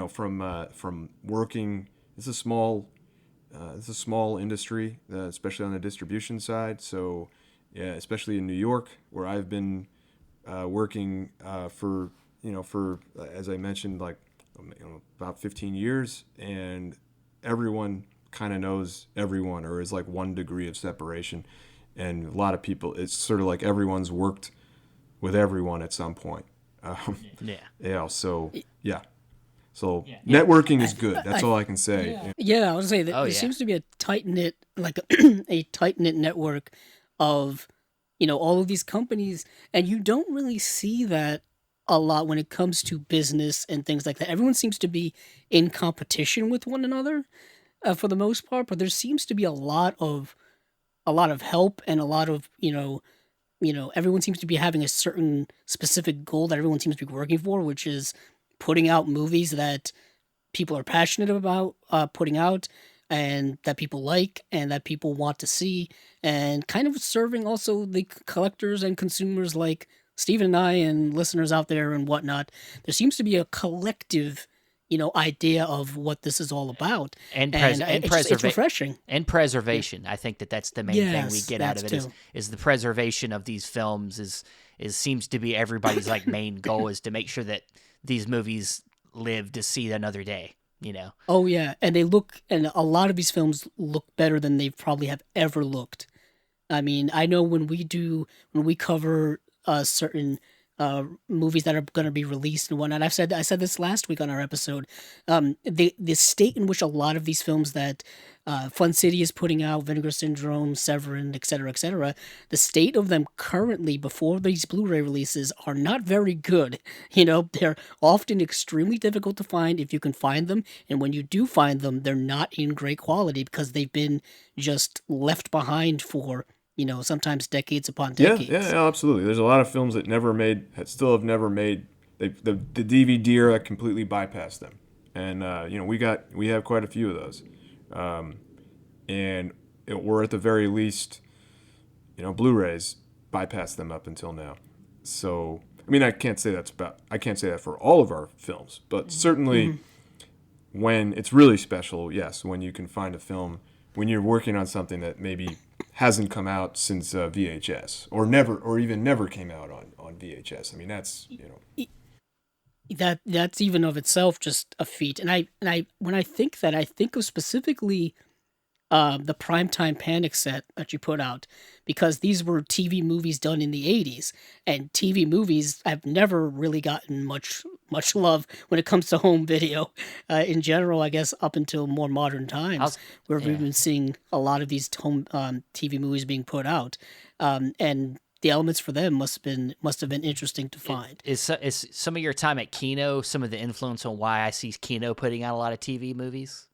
from working. It's a small industry, especially on the distribution side. So, yeah, especially in New York, where I've been working for as I mentioned, like about 15 years, and everyone kind of knows everyone, or is like 1 degree of separation. And a lot of people, it's sort of like everyone's worked with everyone at some point. So networking is good. That's all I can say. Yeah, I would say that there seems to be a tight-knit, like a tight-knit network of, all of these companies, and you don't really see that a lot when it comes to business and things like that. Everyone seems to be in competition with one another, for the most part, but there seems to be a lot of help, and a lot of, everyone seems to be having a certain specific goal that everyone seems to be working for, which is putting out movies that people are passionate about putting out, and that people like, and that people want to see, and kind of serving also the collectors and consumers like Steven and I and listeners out there and whatnot. There seems to be a collective, idea of what this is all about, and it's refreshing. And preservation. I think that's the main thing we get out of it is the preservation of these films is seems to be everybody's like main goal, is to make sure that these movies live to see another day. Oh yeah, and and a lot of these films look better than they probably have ever looked. I mean, I know when we cover certain movies that are going to be released and whatnot. I said this last week on our episode. The state in which a lot of these films that Fun City is putting out, Vinegar Syndrome, Severin, etc., the state of them currently before these Blu-ray releases are not very good. They're often extremely difficult to find if you can find them, and when you do find them, they're not in great quality because they've been just left behind for sometimes decades upon decades. Yeah, absolutely. There's a lot of films that still have never made. The DVD era completely bypassed them, and we have quite a few of those, and we're at the very least, Blu-rays bypassed them up until now. So I mean, I can't say that for all of our films, but certainly when it's really special, yes, when you can find a film, when you're working on something that maybe hasn't come out since VHS, or even never came out on VHS. I mean, that's that's even of itself just a feat. And I when I think that, I think of specifically the Primetime Panic set that you put out, because these were TV movies done in the 80s, and TV movies have never really gotten much love when it comes to home video in general, I guess, up until more modern times, where we've been seeing a lot of these home TV movies being put out, and the elements for them must have been interesting to find. Is some of your time at Kino some of the influence on why I see Kino putting out a lot of TV movies?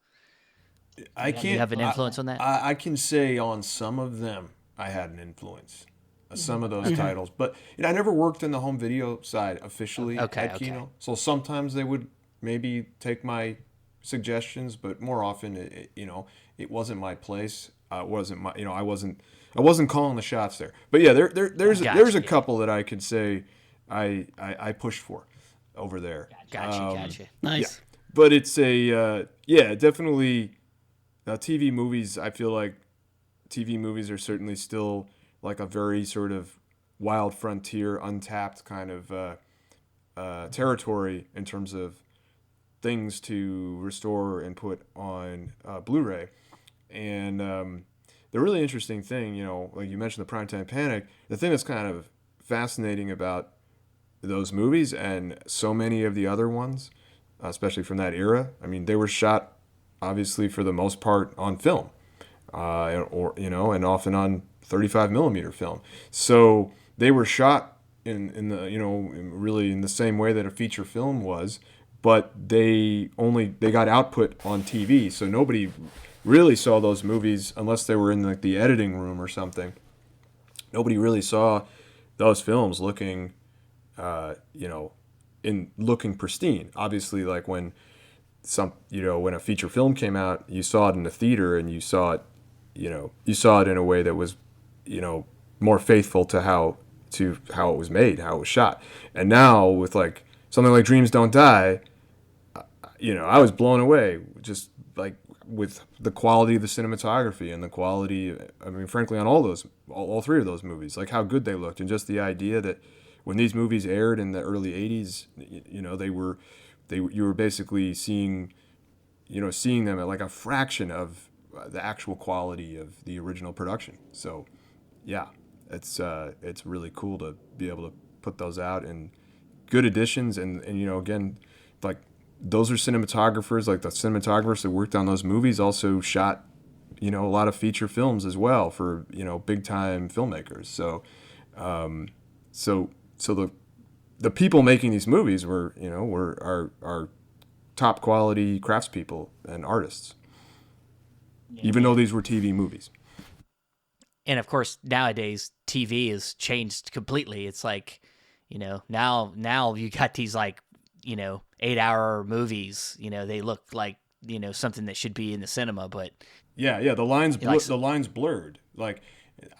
Do you have an influence on that? I can say on some of them I had an influence, some of those titles, but I never worked in the home video side officially at Kino. So sometimes they would maybe take my suggestions, but more often it wasn't my place. It wasn't my I wasn't calling the shots there. But yeah, there's a couple that I could say I pushed for over there. Gotcha. Nice. Yeah. But it's definitely. Now, TV movies, I feel like TV movies are certainly still like a very sort of wild frontier, untapped kind of territory in terms of things to restore and put on Blu-ray. And the really interesting thing, like you mentioned the Primetime Panic, the thing that's kind of fascinating about those movies and so many of the other ones, especially from that era, I mean, they were shot obviously for the most part on film, and often on 35 millimeter film. So they were shot in the, you know, really in the same way that a feature film was, but they got output on TV. So nobody really saw those movies unless they were in like the editing room or something. Nobody really saw those films looking, you know, in looking pristine. Obviously, like when when a feature film came out, you saw it in the theater and you saw it, you saw it in a way that was, more faithful to how it was made, how it was shot. And now with like something like Dreams Don't Die, I was blown away just like with the quality of the cinematography and the quality, I mean, frankly, on all three of those movies, like how good they looked, and just the idea that when these movies aired in the early 80s, you were basically seeing them at like a fraction of the actual quality of the original production. So yeah, it's really cool to be able to put those out in good editions, and again, like those are cinematographers, like the cinematographers that worked on those movies also shot a lot of feature films as well for big time filmmakers. So the people making these movies were our top quality craftspeople and artists, even though these were TV movies. And of course, nowadays TV has changed completely. It's like, now you got these like, 8-hour movies. They look like something that should be in the cinema, but the lines the lines blurred. Like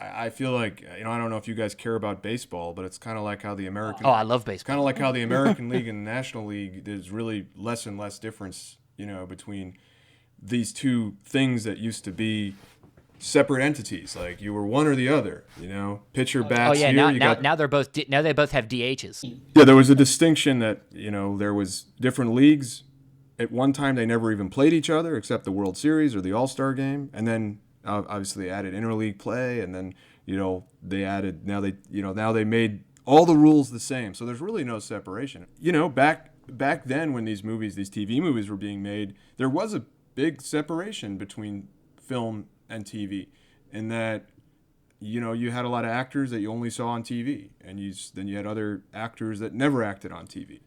I feel like I don't know if you guys care about baseball, but it's kind of like how the American I love baseball. Kind of like how the American League and the National League, there's really less and less difference between these two things that used to be separate entities. Like you were one or the other. Pitcher bats. Oh yeah, here, now they both have DHs. Yeah, there was a distinction that there was different leagues. At one time, they never even played each other except the World Series or the All-Star game, and then obviously they added interleague play, and then they added now they made all the rules the same. So there's really no separation. Back then when these TV movies were being made, there was a big separation between film and TV, in that you had a lot of actors that you only saw on TV, and then you had other actors that never acted on TV.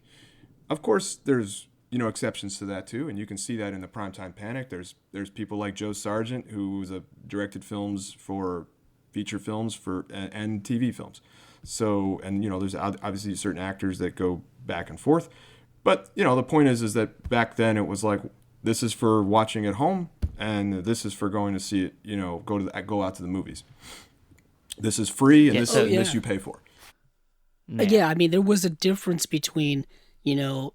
Of course, there's exceptions to that too, and you can see that in the Primetime Panic. There's people like Joe Sargent, who directed films for feature films and TV films. So, and there's obviously certain actors that go back and forth, but the point is that back then it was like, this is for watching at home, and this is for going to see it. Go out to the movies. This is free, and this you pay for. Yeah, I mean, there was a difference between a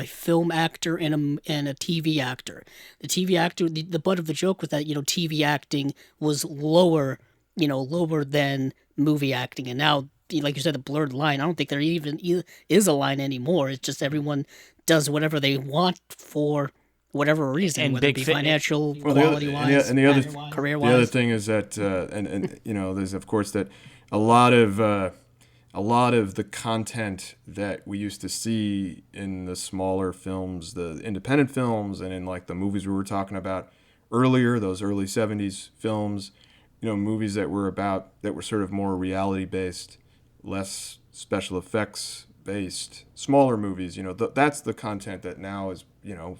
film actor and a TV actor. The TV actor, the butt of the joke was that TV acting was lower than movie acting, and now, like you said, the blurred line. I don't think there even is a line anymore. It's just everyone does whatever they want for whatever reason, and whether it be financial, quality-wise, career-wise. The other thing is that, and there's of course that a lot of the content that we used to see in the smaller films, the independent films, and in like the movies we were talking about earlier, those early 70s films, movies that were sort of more reality-based, less special effects based, smaller movies, that's the content that now is,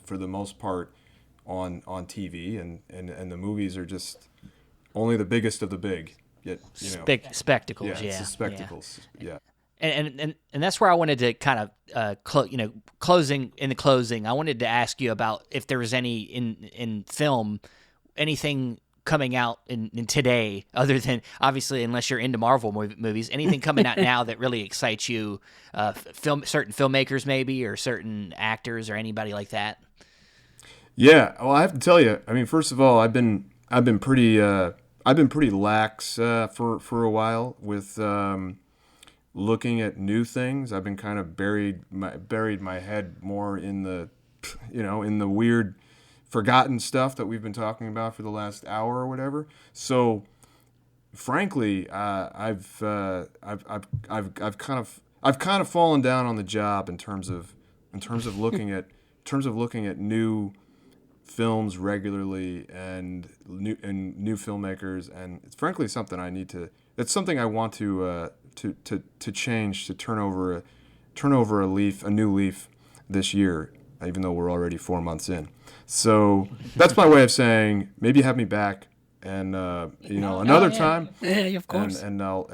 for the most part on TV, and the movies are just only the biggest of the big. Yet, spectacles, it's spectacles, yeah. And that's where I wanted to kind of closing. I wanted to ask you about if there was any in film, anything coming out in today, other than obviously, unless you're into Marvel movies, anything coming out now that really excites you, certain filmmakers maybe, or certain actors or anybody like that. Yeah, well, I have to tell you, I mean, first of all, I've been pretty lax for a while with looking at new things. I've been kind of buried my head more in the in the weird forgotten stuff that we've been talking about for the last hour or whatever. So frankly, I've kind of fallen down on the job in terms of looking at new films regularly and new filmmakers, and it's frankly something I need to. It's something I want to change, to turn over a new leaf this year, even though we're already 4 months in. So that's my way of saying maybe have me back, and another time. Yeah, of course. And I'll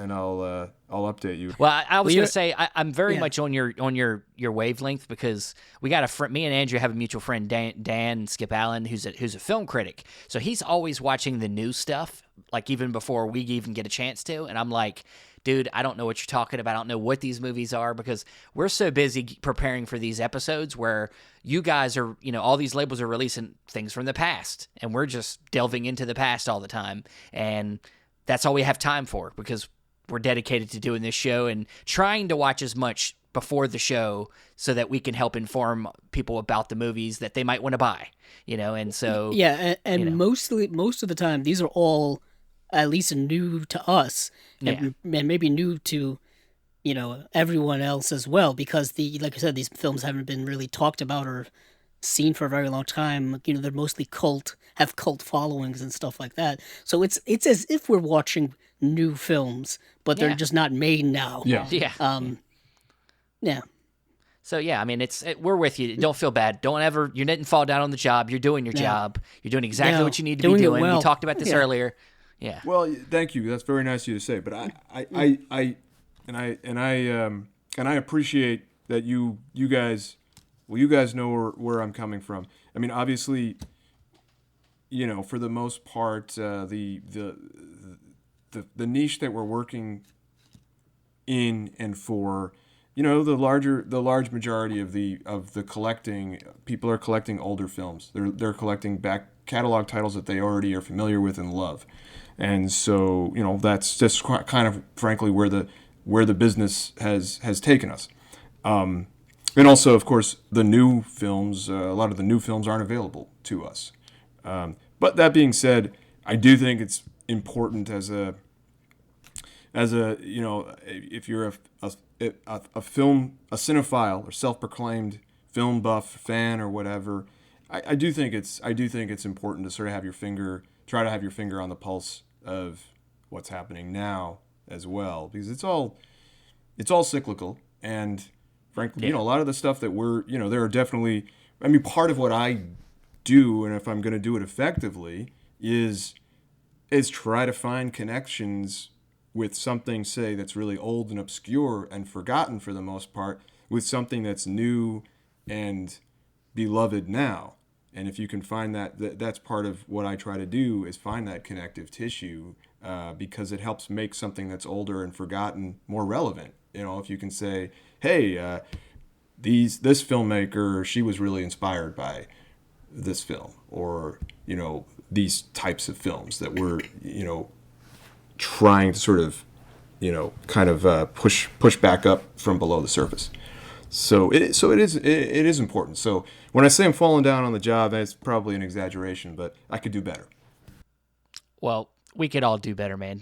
update you. Well, I was going to say I'm very much on your wavelength, because we got a friend. Me and Andrew have a mutual friend, Dan Skip Allen, who's a film critic. So he's always watching the new stuff, like even before we even get a chance to. And I'm like, dude, I don't know what you're talking about. I don't know what these movies are, because we're so busy preparing for these episodes where you guys are, all these labels are releasing things from the past, and we're just delving into the past all the time. And that's all we have time for, because we're dedicated to doing this show and trying to watch as much before the show so that we can help inform people about the movies that they might want to buy, and so. Yeah. And most of the time, these are all at least new to us, and maybe new to, everyone else as well, because like I said, these films haven't been really talked about or seen for a very long time. They're mostly have cult followings and stuff like that. So it's as if we're watching new films, but they're just not made now. Yeah. Yeah. So yeah, I mean, we're with you. Don't feel bad. You didn't fall down on the job. You're doing your job. You're doing exactly what you need to be doing. Well. We talked about this earlier. Yeah. Well, thank you. That's very nice of you to say. But I appreciate that you guys. Well, you guys know where I'm coming from. I mean, obviously, for the most part, the niche that we're working in and for, the large majority of the collecting people are collecting older films. They're collecting back catalog titles that they already are familiar with and love, and so that's just kind of frankly where the business has taken us. And also, of course, the new films, a lot of the new films aren't available to us. But that being said, I do think it's important as a if you're a cinephile or self-proclaimed film buff fan or whatever, I do think it's important to sort of try to have your finger on the pulse of what's happening now as well, because it's all cyclical. And frankly, a lot of the stuff that there are definitely, I mean, part of what I do, and if I'm going to do it effectively, is try to find connections with something, say, that's really old and obscure and forgotten for the most part, with something that's new and beloved now. And if you can find that's part of what I try to do, is find that connective tissue, because it helps make something that's older and forgotten more relevant. If you can say, hey, this filmmaker, she was really inspired by this film, or these types of films that we're trying to sort of kind of push back up from below the surface. So it is important. So when I say I'm falling down on the job, that's probably an exaggeration, but I could do better. Well, we could all do better, man.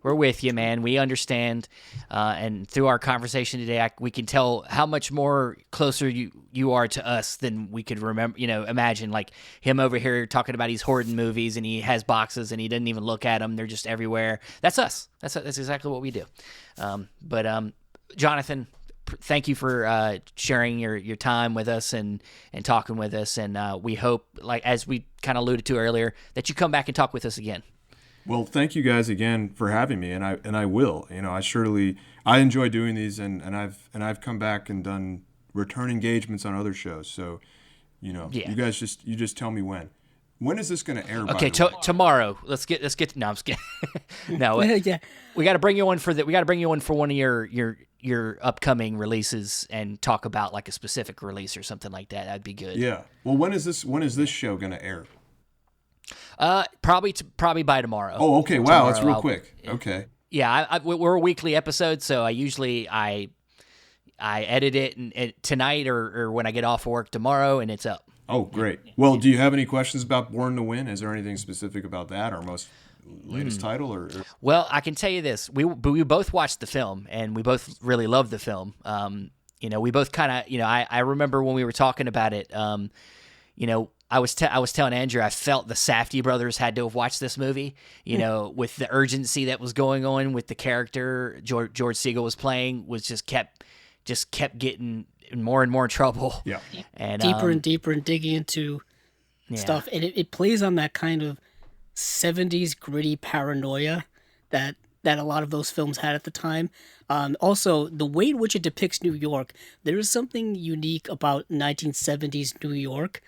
We're with you, man. We understand, and through our conversation today, we can tell how much more closer you are to us than we could remember. Imagine like him over here talking about he's hoarding movies and he has boxes and he doesn't even look at them; they're just everywhere. That's us. That's exactly what we do. But Jonathan, thank you for sharing your time with us and talking with us, and we hope, like as we kind of alluded to earlier, that you come back and talk with us again. Well, thank you guys again for having me, and I will. I enjoy doing these, and I've come back and done return engagements on other shows. So, you guys just tell me when. When is this going to air? Okay, tomorrow. Let's get. No, I'm just kidding. No, yeah. We got to bring you on for that. We got to bring you on for one of your upcoming releases and talk about like a specific release or something like that. That'd be good. Yeah. Well, when is this show going to air? Probably by tomorrow. Oh, okay. Wow, that's real quick. Okay. Yeah, we're a weekly episode, so I edit it and tonight or when I get off of work tomorrow, and it's up. Oh, great. Well, do you have any questions about Born to Win? Is there anything specific about that, or most latest title? Or? Well, I can tell you this: we both watched the film, and we both really loved the film. We both kind of, I remember when we were talking about it. I was telling Andrew, I felt the Safdie brothers had to have watched this movie, with the urgency that was going on with the character George Siegel was playing, was just kept getting more and more in trouble. Yeah. And deeper and deeper and digging into stuff. And it plays on that kind of 70s gritty paranoia that a lot of those films had at the time. Also, the way in which it depicts New York, there is something unique about 1970s New York.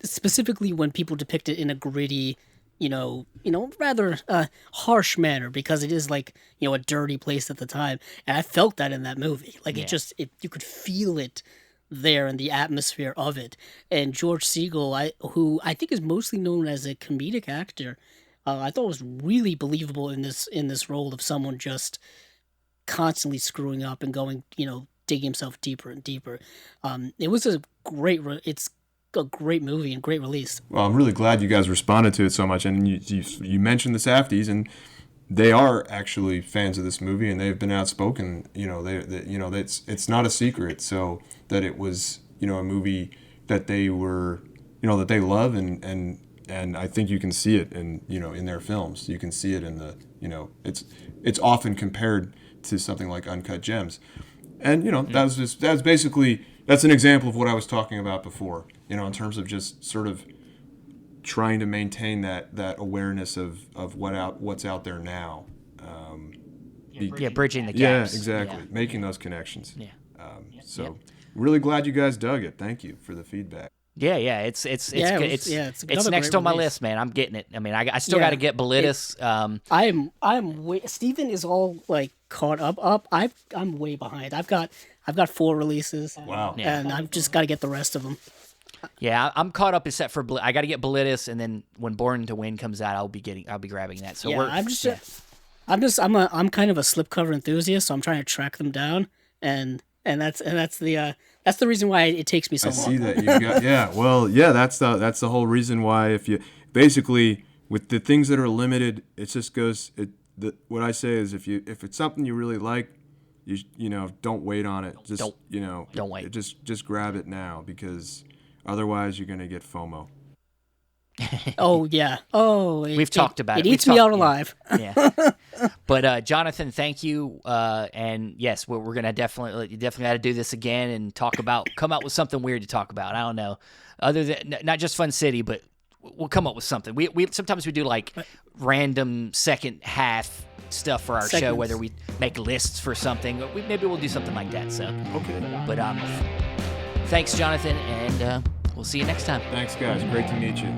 Specifically when people depict it in a gritty, rather harsh manner, because it is like, a dirty place at the time. And I felt that in that movie. Like you could feel it there in the atmosphere of it. And George Siegel, who I think is mostly known as a comedic actor, I thought was really believable in this role of someone just constantly screwing up and going, digging himself deeper and deeper. It was it's a great movie and great release. Well, I'm really glad you guys responded to it so much, and you mentioned the Safdies, and they are actually fans of this movie, and they've been outspoken. It's not a secret, so that it was a movie that they were that they love, and I think you can see it in their films. You can see it in the it's often compared to something like Uncut Gems, and that's an example of what I was talking about before. In terms of just sort of trying to maintain that awareness of what's out there now. Bridging the gaps. Yeah, exactly. Yeah. Making those connections. Yeah. Really glad you guys dug it. Thank you for the feedback. Yeah, it's next on my list, man. I'm getting it. I mean, I still got to get Bilitis. Steven is all like caught up. I'm way behind. I've got 4 releases. Wow. And I've just got to get the rest of them. Yeah, I'm caught up except for I got to get Bilitis, and then when Born to Win comes out, I'll be grabbing that. So I'm kind of a slipcover enthusiast, so I'm trying to track them down, and that's the reason why it takes me so long. I see that you've got that's the whole reason why. If you basically with the things that are limited, it just goes. What I say is if it's something you really like, don't wait on it. Just don't wait. Just grab it now, because otherwise you're gonna get FOMO. Oh yeah. We've talked about it. It eats me out alive. Yeah. But Jonathan, thank you. And yes, we're gonna definitely got to do this again and come out with something weird to talk about. I don't know, other than not just Fun City, but we'll come up with something. We sometimes we do like random second half stuff for our show, whether we make lists for something. Maybe we'll do something like that. So okay. But thanks, Jonathan, and we'll see you next time. Thanks, guys. Great to meet you.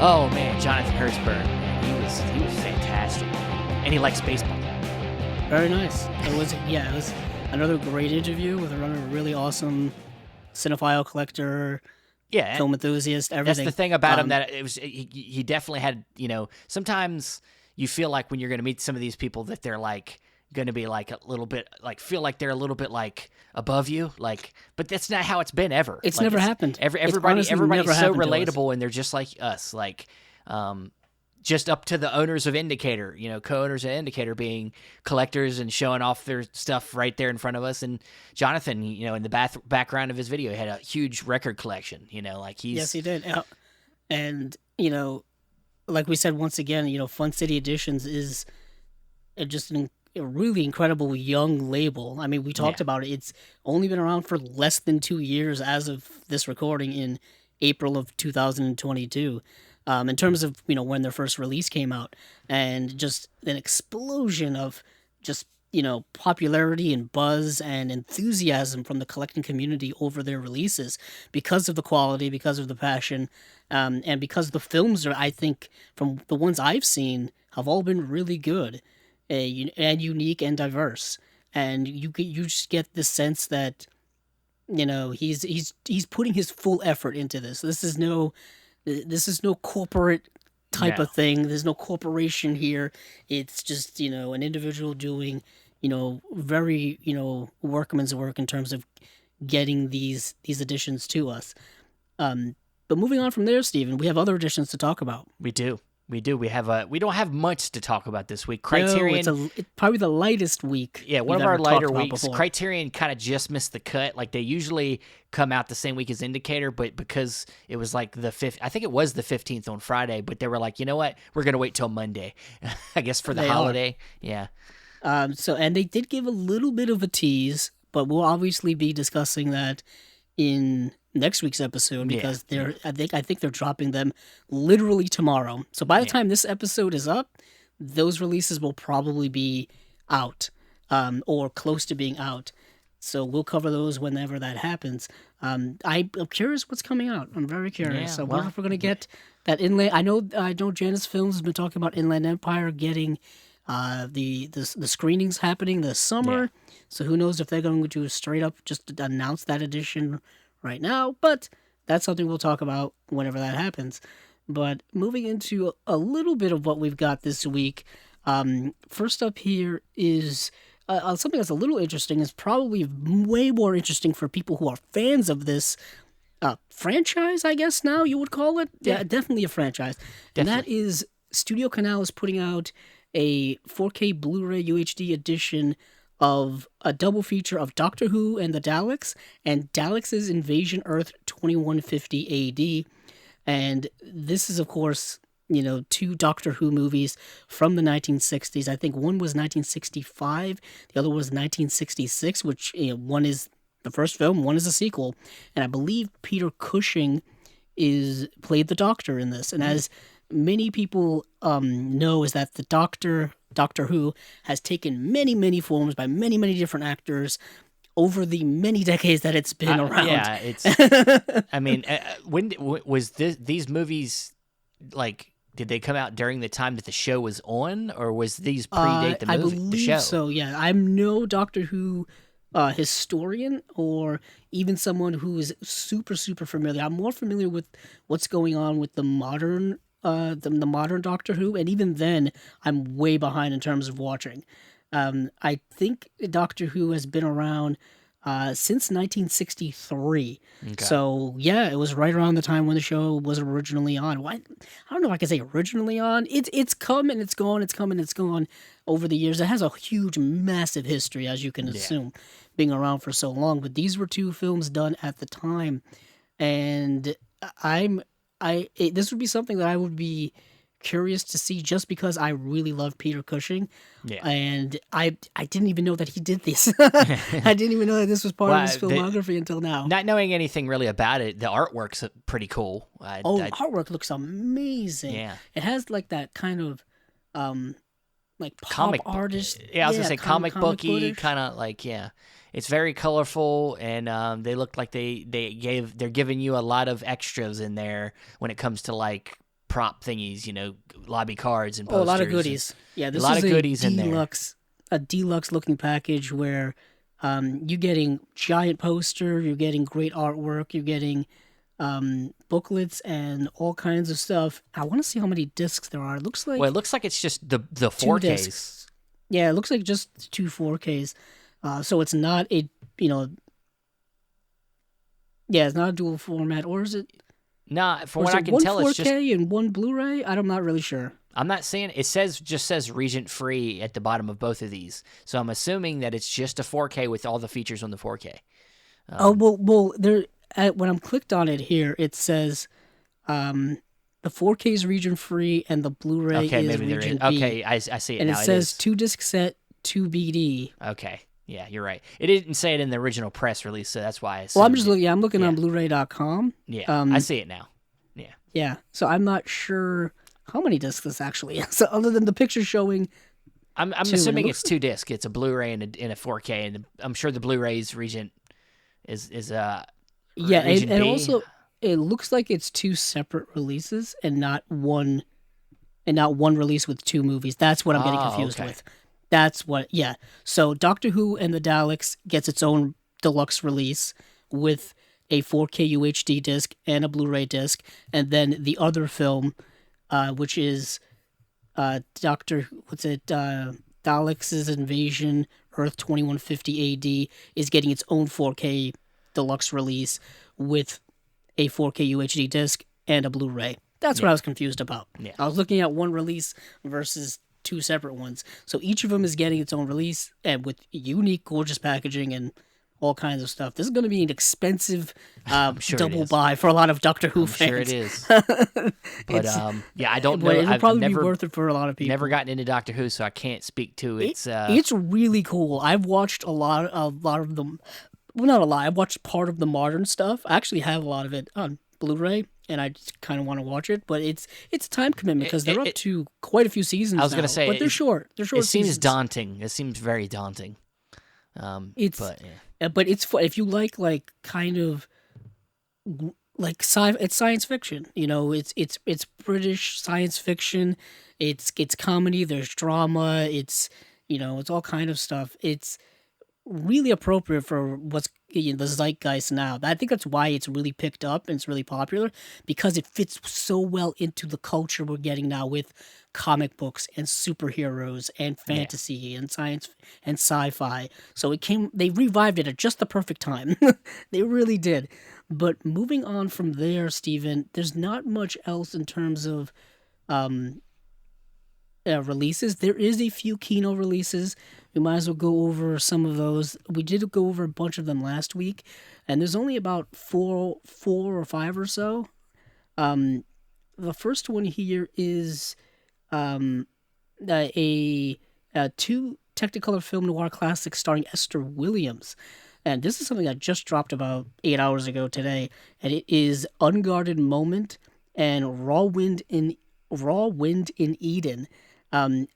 Oh man, Jonathan Hertzberg, he was fantastic, and he likes baseball. Very nice. It was another great interview with a really awesome cinephile collector. Yeah, film enthusiast, everything. That's the thing about him, that it was he definitely had, sometimes you feel like when you're going to meet some of these people that they're like going to be like a little bit like feel like they're a little bit like above you, like, but that's not how it's been ever. It's never happened. Everybody's so relatable, and they're just like us, like just up to the owners of Indicator, co-owners of Indicator being collectors and showing off their stuff right there in front of us. And Jonathan, in the background of his video, had a huge record collection, Yes, he did. And, like we said, once again, Fun City Editions is just a really incredible young label. I mean, we talked about it. It's only been around for less than 2 years as of this recording in April of 2022. In terms of, when their first release came out, and just an explosion of just, popularity and buzz and enthusiasm from the collecting community over their releases because of the quality, because of the passion, and because the films are, I think, from the ones I've seen, have all been really good and unique and diverse. And you just get the sense that, he's putting his full effort into this. This is no corporate type of thing. There's no corporation here. It's just, an individual doing, very, workman's work in terms of getting these additions to us. But moving on from there, Stephen, we have other additions to talk about. We do. We do. We don't have much to talk about this week. Criterion. No, it's probably the lightest week. Yeah, one of our lighter weeks. Before. Criterion kind of just missed the cut. Like they usually come out the same week as Indicator, but because it was like the 5th, I think it was the 15th on Friday, but they were like, you know what? We're going to wait till Monday, I guess for the holiday. Yeah. And they did give a little bit of a tease, but we'll obviously be discussing that in next week's episode because I think they're dropping them literally tomorrow. So by the time this episode is up, those releases will probably be out or close to being out. So we'll cover those whenever that happens. I'm curious what's coming out. I'm very curious. I wonder if we're going to get that Inland. I know Janus Films has been talking about Inland Empire getting the screenings happening this summer. So who knows if they're going to straight up just announce that edition right now, but that's something we'll talk about whenever that happens. But moving into a little bit of what we've got this week, first up here is something that's a little interesting, is probably way more interesting for people who are fans of this franchise, I guess now you would call it. Yeah, definitely a franchise. Definitely. And that is Studio Canal is putting out a 4K Blu-ray UHD edition of a double feature of Doctor Who and the Daleks and Daleks' Invasion Earth 2150 AD. And this is, of course, two Doctor Who movies from the 1960s. I think one was 1965, the other was 1966, which one is the first film, one is a sequel. And I believe Peter Cushing played the Doctor in this. And as many people know, is that the Doctor Who has taken many, many forms by many, many different actors over the many decades that it's been around. Yeah, it's. I mean, when was these movies like? Did they come out during the time that the show was on, or was these predate the movie? I believe the show? So. Yeah, I'm no Doctor Who historian or even someone who is super, super familiar. I'm more familiar with what's going on with the modern. The modern Doctor Who, and even then, I'm way behind in terms of watching. I think Doctor Who has been around since 1963. Okay. So, yeah, it was right around the time when the show was originally on. I don't know if I can say originally on. It's come and it's gone, it's come and it's gone over the years. It has a huge, massive history, as you can assume, being around for so long. But these were two films done at the time, and this would be something that I would be curious to see just because I really love Peter Cushing. Yeah. And I didn't even know that he did this. I didn't even know that this was part of his filmography until now. Not knowing anything really about it, the artwork's pretty cool. The artwork looks amazing. Yeah. It has like that kind of like pop comic artist. Yeah, I was going to say comic booky, kind of like, It's very colorful, and they look like they're giving you a lot of extras in there when it comes to like prop thingies, lobby cards and posters. A lot of goodies. Yeah, this is a lot of goodies in there. A deluxe looking package where you're getting giant poster, you're getting great artwork, you're getting booklets and all kinds of stuff. I want to see how many discs there are. It looks like it's just the 4Ks. Discs. Yeah, it looks like just 2 4Ks. So it's not it's not a dual format, or is it? Nah, from what I can tell, it's just 1 4K and 1 Blu-ray. I'm not really sure. I'm not saying it just says Regent Free at the bottom of both of these, so I'm assuming that it's just a 4K with all the features on the 4K. Well, there. When I'm clicked on it here, it says the 4K is Regent Free and the Blu-ray is Regent B. Okay, I see it and now. And it says 2-disc set, 2 BD. Okay. Yeah, you're right. It didn't say it in the original press release, so that's why I assumed. Well, I'm just looking. I'm looking on Blu-ray.com. Yeah, I see it now. Yeah. Yeah. So I'm not sure how many discs this actually is, so other than the picture showing. I'm assuming it's 2 discs. It's a Blu-ray and a 4K, and I'm sure the Blu-ray's Regent is Regent and B. also it looks like it's 2 separate releases and not one release with 2 movies. That's what I'm getting confused with. That's what, yeah. So Doctor Who and the Daleks gets its own deluxe release with a 4K UHD disc and a Blu-ray disc, and then the other film, which is Daleks' Invasion Earth 2150 AD, is getting its own 4K deluxe release with a 4K UHD disc and a Blu-ray. That's what I was confused about. Yeah. I was looking at one release versus two separate ones. So each of them is getting its own release and with unique, gorgeous packaging and all kinds of stuff. This is going to be an expensive sure double buy for a lot of Doctor Who I'm fans. sure it is. But I don't know. But it'll probably never, be worth it for a lot of people. Never gotten into Doctor Who, so I can't speak to its. It's really cool. I've watched a lot of them. Well, not a lot. I've watched part of the modern stuff. I actually have a lot of it on Blu-ray, and I just kind of want to watch it. But it's a time commitment because they're up to quite a few seasons. I was going to say, but they're short. They're short. It seems seasons. daunting. It seems very daunting. But it's if you like kind of like it's science fiction. You know, it's British science fiction. It's comedy. There's drama. It's it's all kind of stuff. It's really appropriate for what's the zeitgeist now. I think that's why it's really picked up and it's really popular because it fits so well into the culture we're getting now with comic books and superheroes and fantasy and science and sci-fi. So they revived it at just the perfect time. They really did. But moving on from there, Steven, there's not much else in terms of releases. There is a few Kino releases. We might as well go over some of those. We did go over a bunch of them last week, and there's only about four or five or so. The first one here is a two Technicolor film noir classics starring Esther Williams. And this is something that just dropped about 8 hours ago today, and it is Unguarded Moment and Raw Wind in Eden.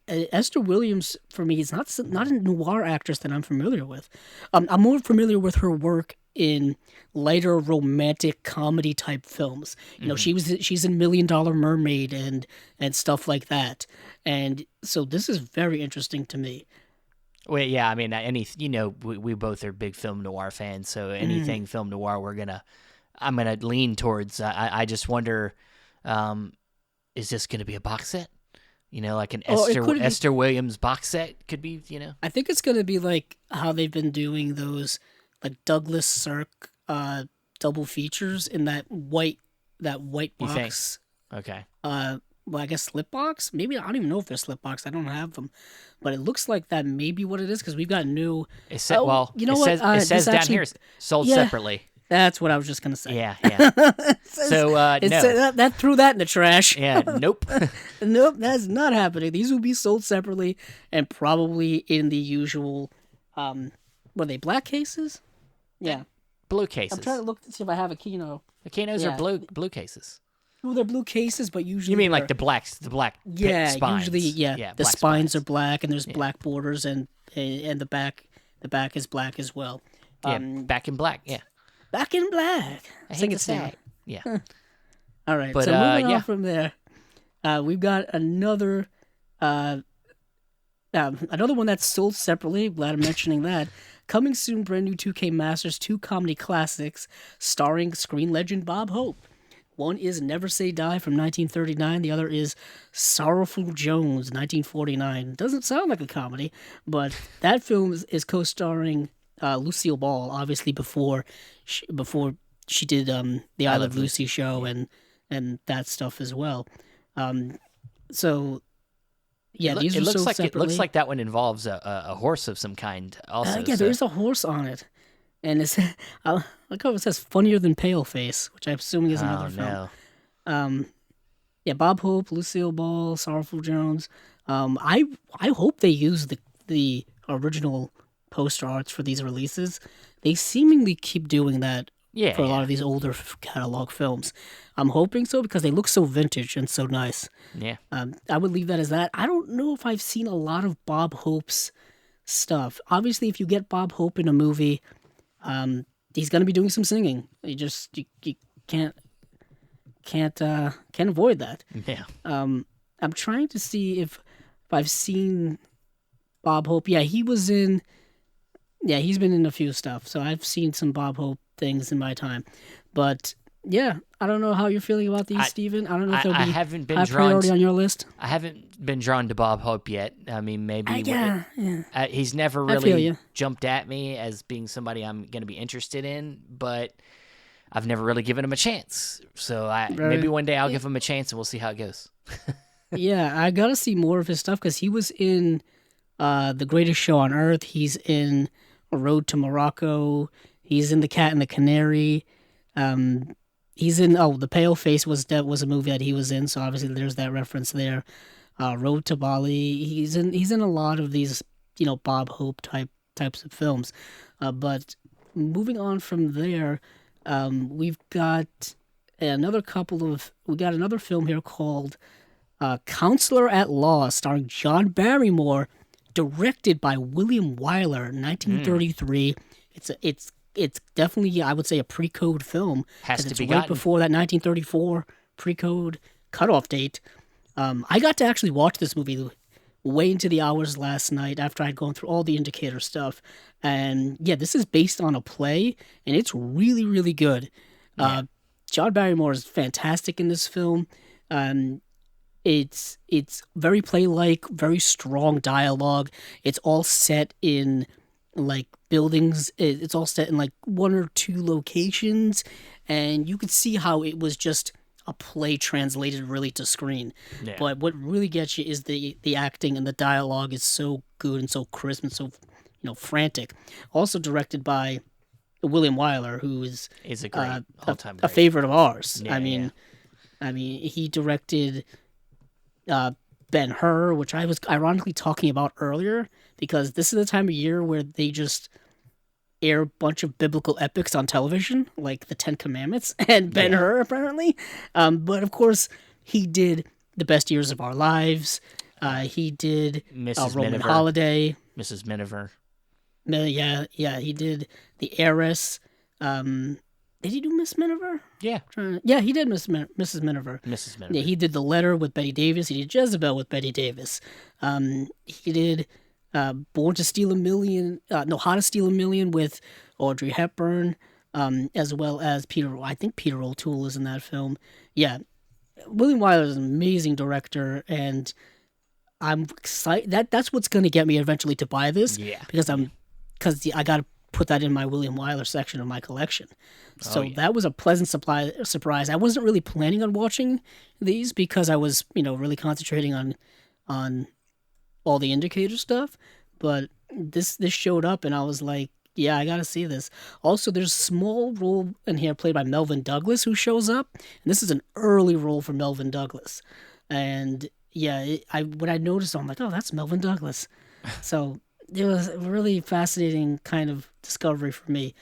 Esther Williams, for me, is not a noir actress that I'm familiar with. I'm more familiar with her work in lighter romantic comedy type films. You know, she's in $1 Million Mermaid and stuff like that. And so this is very interesting to me. Well, yeah, I mean, we both are big film noir fans, so anything film noir, I'm gonna lean towards. I just wonder, is this gonna be a box set? Like an Esther Williams box set could be, I think it's going to be like how they've been doing those like Douglas Sirk double features in that white box. Okay. Well, I guess slip box? Maybe, I don't even know if they're slip box. I don't have them. But it looks like that may be what it is because we've got new... It says down here, sold separately. That's what I was just going to say. Yeah. So, no. That threw that in the trash. Yeah, nope. Nope, that's not happening. These will be sold separately and probably in the usual, were they black cases? Yeah. Blue cases. I'm trying to look to see if I have a Kino. The Kinos are blue cases. Well, they're blue cases, but usually... You mean like the black spines? Usually, the spines are black and there's black borders and the back is black as well. Back in black, yeah. Back in black. I think it's that. Yeah. All right. But, so moving on from there, we've got another one that's sold separately. Glad I'm mentioning that. Coming soon, brand new 2K Masters 2 comedy classics starring screen legend Bob Hope. One is Never Say Die from 1939. The other is Sorrowful Jones, 1949. Doesn't sound like a comedy, but that film is co-starring Lucille Ball, obviously before she did the I Love Lucy show and that stuff as well. So yeah, these are sold separately. It looks like that one involves a horse of some kind. Also, there is a horse on it, and it's I like how it says "funnier than Paleface," which I'm assuming is another film. No. Yeah, Bob Hope, Lucille Ball, Sorrowful Jones. I hope they use the original poster arts for these releases. They seemingly keep doing that for a lot of these older catalog films. I'm hoping so because they look so vintage and so nice. Yeah. I would leave that as that. I don't know if I've seen a lot of Bob Hope's stuff. Obviously, if you get Bob Hope in a movie, he's going to be doing some singing. You can't avoid that. Yeah. I'm trying to see if I've seen Bob Hope. Yeah, he's been in a few stuff. So I've seen some Bob Hope things in my time. But yeah, I don't know how you're feeling about these, Steven. I don't know if there'll be high priority on your list. I haven't been drawn to Bob Hope yet. I mean, maybe he's never really jumped at me as being somebody I'm going to be interested in. But I've never really given him a chance. So maybe one day I'll give him a chance and we'll see how it goes. Yeah, I gotta see more of his stuff because he was in The Greatest Show on Earth. He's in A Road to Morocco. He's in The Cat and the Canary. He's in The Pale Face was a movie that he was in, so obviously there's that reference there. Road to Bali. He's in a lot of these, Bob Hope types of films. But moving on from there, we've got another film here called Counselor at Law, starring John Barrymore, directed by William Wyler, 1933. It's definitely, I would say, a pre-code film. Has to be right before that 1934 pre-code cutoff date. I got to actually watch this movie way into the hours last night after I'd gone through all the indicator stuff. And yeah, this is based on a play, and it's really, really good. Yeah. John Barrymore is fantastic in this film. It's very play-like, very strong dialogue. It's all set in like buildings. It's all set in like one or two locations, and you could see how it was just a play translated really to screen. Yeah. But what really gets you is the acting, and the dialogue is so good and so crisp and so frantic. Also directed by William Wyler, who is a great all-time a favorite of ours. Yeah, I mean, he directed Ben-Hur, which I was ironically talking about earlier, because this is the time of year where they just air a bunch of biblical epics on television, like the Ten Commandments and Ben-Hur, apparently. But of course, he did The Best Years of Our Lives. He did Roman Miniver. Holiday. Mrs. Miniver. Yeah, he did The Heiress. Did he do Miss Miniver? Yeah. Yeah, he did Mrs. Miniver. Mrs. Miniver. Yeah, he did The Letter with Betty Davis. He did Jezebel with Betty Davis. He did How to Steal a Million with Audrey Hepburn, as well as I think Peter O'Toole is in that film. Yeah, William Wyler is an amazing director, and I'm excited. That's what's going to get me eventually to buy this. Yeah. Because I got to put that in my William Wyler section of my collection. So that was a pleasant surprise. I wasn't really planning on watching these because I was, really concentrating on all the indicator stuff. But this showed up, and I was like, yeah, I got to see this. Also, there's a small role in here played by Melvin Douglas who shows up. And this is an early role for Melvin Douglas. And yeah, when I noticed, I'm like, oh, that's Melvin Douglas. So it was a really fascinating kind of discovery for me.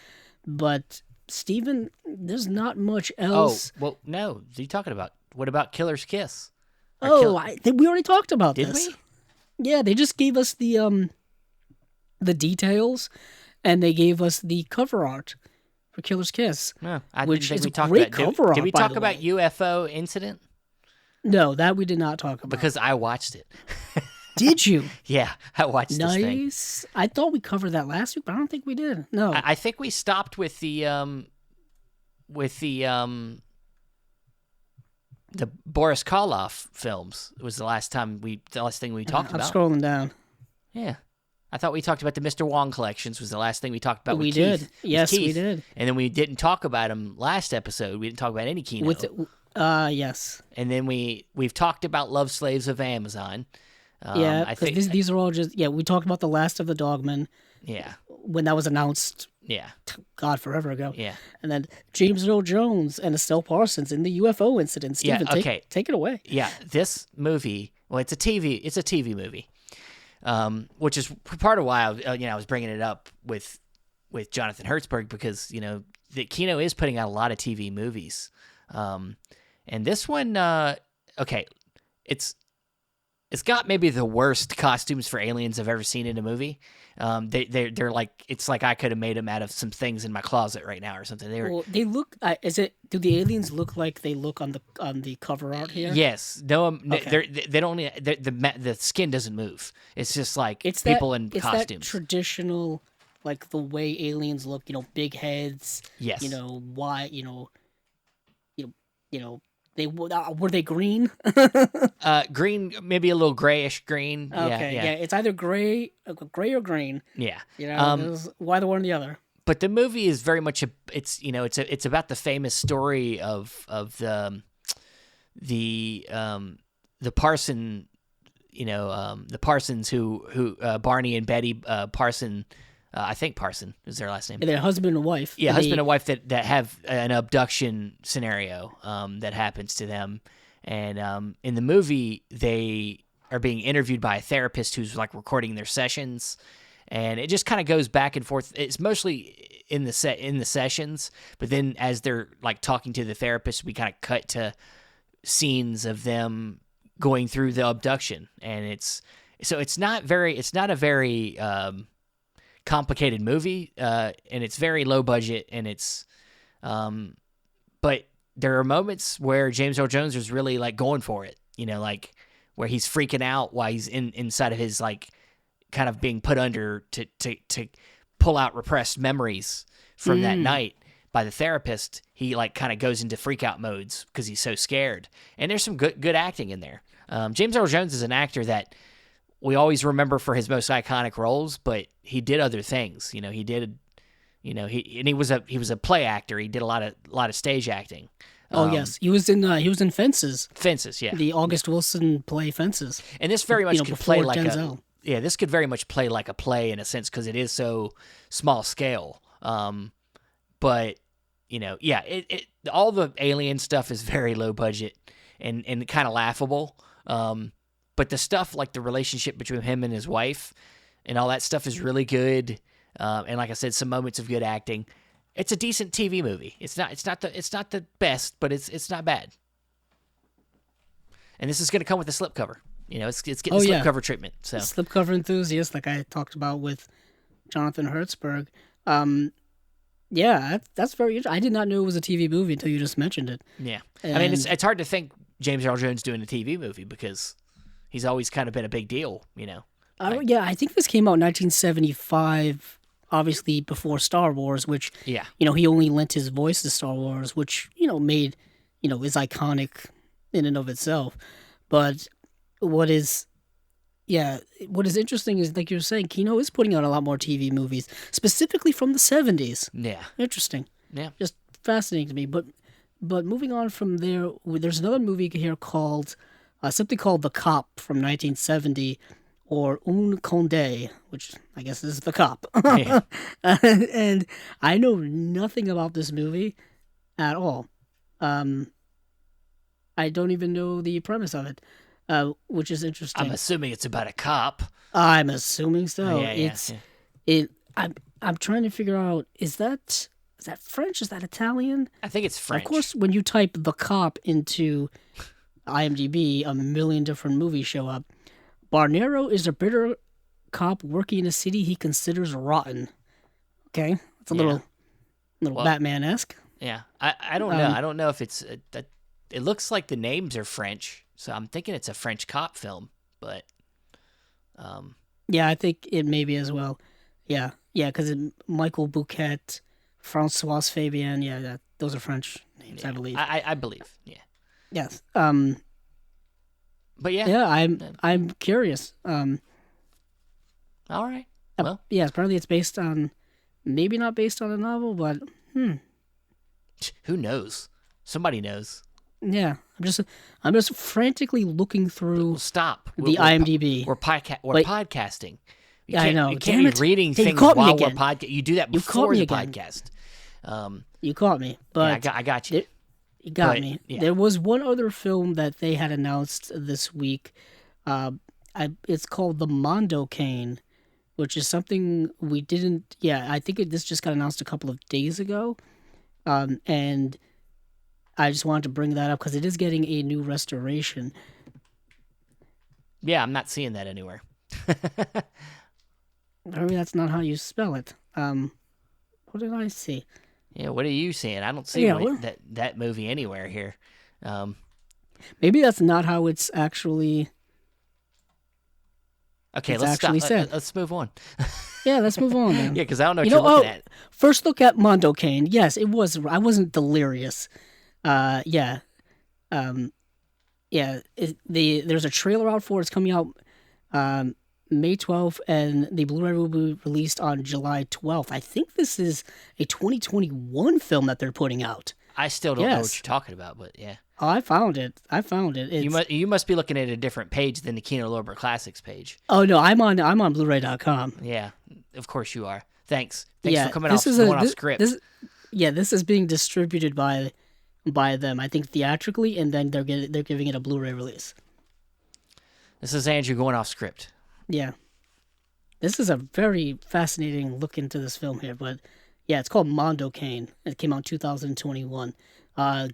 But Steven, there's not much else. Oh, well, no. What are you talking about? What about Killer's Kiss? We already talked about this. Did we? Yeah, they just gave us the details, and they gave us the cover art for Killer's Kiss. No, I which didn't is think a we great talked about, cover art. Did we by talk the about way. UFO incident? No, that we did not talk about. Because I watched it. Did you? Yeah, I watched this thing. Nice. I thought we covered that last week, but I don't think we did. No. I think we stopped with the Boris Karloff films. It was the last thing we talked about. I'm scrolling down. Yeah. I thought we talked about the Mr. Wong collections was the last thing we talked about with we Keith. did. Yes, Keith. we did. And then we didn't talk about him last episode. We didn't talk about any Kino. Yes. And then we've talked about Love Slaves of Amazon. Yeah, because these are all just... Yeah, we talked about The Last of the Dogmen. Yeah. When that was announced... Yeah. God, forever ago. Yeah. And then James Earl Jones and Estelle Parsons in the UFO incident. Steven, take it away. Yeah, this movie... Well, it's a TV movie. Which is part of why I was bringing it up with Jonathan Hertzberg, because the Kino is putting out a lot of TV movies, and this one, it's got maybe the worst costumes for aliens I've ever seen in a movie. They're like, it's like I could have made them out of some things in my closet right now or something. They look. Do the aliens look like they look on the cover art here? Yes. No. Okay. They don't. The skin doesn't move. It's just like it's people in costumes. It's that traditional, like the way aliens look. Big heads. Yes. Why? They were they green? Green, maybe a little grayish green. Okay, yeah. It's either gray or green. Yeah. Why the one or the other? but the movie is very much it's about the famous story of the Parson, the Parsons who Barney and Betty Parson. I think Parson is their last name. They're husband and wife. Yeah, husband and wife that have an abduction scenario that happens to them. And in the movie, they are being interviewed by a therapist who's like recording their sessions. And it just kind of goes back and forth. It's mostly in the sessions, but then as they're like talking to the therapist, we kind of cut to scenes of them going through the abduction. And it's not a very complicated movie, and it's very low budget, and it's but there are moments where James Earl Jones is really like going for it, like where he's freaking out while he's inside of his like kind of being put under to pull out repressed memories from that night by the therapist. He like kind of goes into freak out modes because he's so scared, and there's some good acting in there. James Earl Jones is an actor that we always remember for his most iconic roles, but he did other things. He was a play actor. He did a lot of stage acting. Oh yes, he was in Fences. Fences, yeah. The August Wilson play Fences. And this very much could play like Denzel. this could very much play like a play in a sense because it is so small scale. But all the alien stuff is very low budget and kind of laughable. But the stuff like the relationship between him and his wife and all that stuff is really good. And like I said, some moments of good acting. It's a decent TV movie. It's not the best, but it's not bad. And this is going to come with a slipcover. It's getting slipcover treatment. So slipcover enthusiast, like I talked about with Jonathan Hertzberg. That's very interesting. I did not know it was a TV movie until you just mentioned it. Yeah, I mean it's hard to think James Earl Jones doing a TV movie because he's always kind of been a big deal. I think this came out in 1975. Obviously before Star Wars, which, he only lent his voice to Star Wars, which, made, is iconic in and of itself. But what is interesting is, like you were saying, Kino is putting out a lot more TV movies, specifically from the 70s. Yeah. Interesting. Yeah. Just fascinating to me. But moving on from there, there's another movie here called, something called The Cop from 1970, or Un Condé, which I guess is The Cop. Yeah. And I know nothing about this movie at all. I don't even know the premise of it, which is interesting. I'm assuming it's about a cop. I'm assuming so. Yeah. I'm trying to figure out, is that French? Is that Italian? I think it's French. Of course, when you type The Cop into IMDb, a million different movies show up. Barnero is a bitter cop working in a city he considers rotten. Okay, it's a little Batman-esque. Yeah, I don't know. I don't know if it's that. It looks like the names are French, so I'm thinking it's a French cop film. But yeah, I think it may be as well. Yeah, because Michael Bouquet, François Fabian. Yeah, those are French names, I believe. I believe. Yeah. Yes. But yeah, I'm curious. All right. Well, yeah. Apparently, it's based on, maybe not based on a novel, but who knows? Somebody knows. Yeah, I'm just frantically looking through. Stop the IMDb. We're podcasting. I know. You can't be reading things while we're podcasting. You do that before the podcast. You caught me, but I got you. You got me. Yeah. There was one other film that they had announced this week. It's called The Mondo Cane, which is something we didn't... Yeah, I think this just got announced a couple of days ago. And I just wanted to bring that up because it is getting a new restoration. Yeah, I'm not seeing that anywhere. Maybe that's not how you spell it. What did I see? Yeah, what are you seeing? I don't see that movie anywhere here. Maybe that's not how it's actually. Okay, let's stop. Let's move on. Yeah, let's move on. Then. Yeah, because I don't know what you're looking at. First look at Mondo Cane. Yes, it was. I wasn't delirious. Yeah. There's a trailer out for it. It's coming out May 12th, and the Blu-ray will be released on July 12th. I think this is a 2021 film that they're putting out. I still don't know what you're talking about, but yeah. Oh, I found it. You must be looking at a different page than the Kino Lorber Classics page. Oh no, I'm on Blu-ray.com. Yeah, of course you are. Thanks for coming off script. This is being distributed by them. I think theatrically, and then they're giving it a Blu-ray release. This is Andrew going off script. Yeah, this is a very fascinating look into this film here, but yeah, it's called Mondo Cane. It came out in 2021.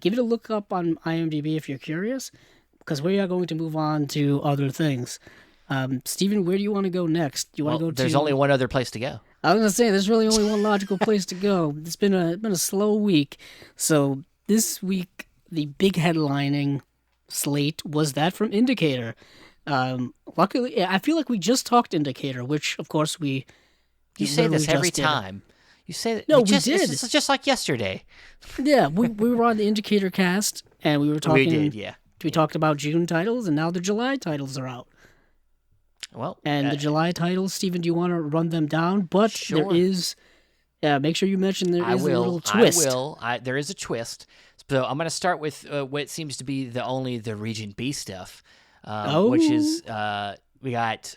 Give it a look up on IMDb if you're curious, because we are going to move on to other things. Steven, where do you want to go next? Do you want to go? There's only one other place to go. I was gonna say there's really only one logical place to go. It's been a slow week, so this week the big headlining slate was that from Indicator. Luckily, I feel like we just talked Indicator, which of course we. You say this every time. You say that. No, we did. It's just like yesterday. Yeah, we were on the Indicator cast, and we were talking. We did, yeah. We talked about June titles, and now the July titles are out. Well, and the July titles, Steven, do you want to run them down? But sure. There is. Make sure you mention there is a little twist. I will. There is a twist. So I'm going to start with what seems to be the Region B stuff, which is we got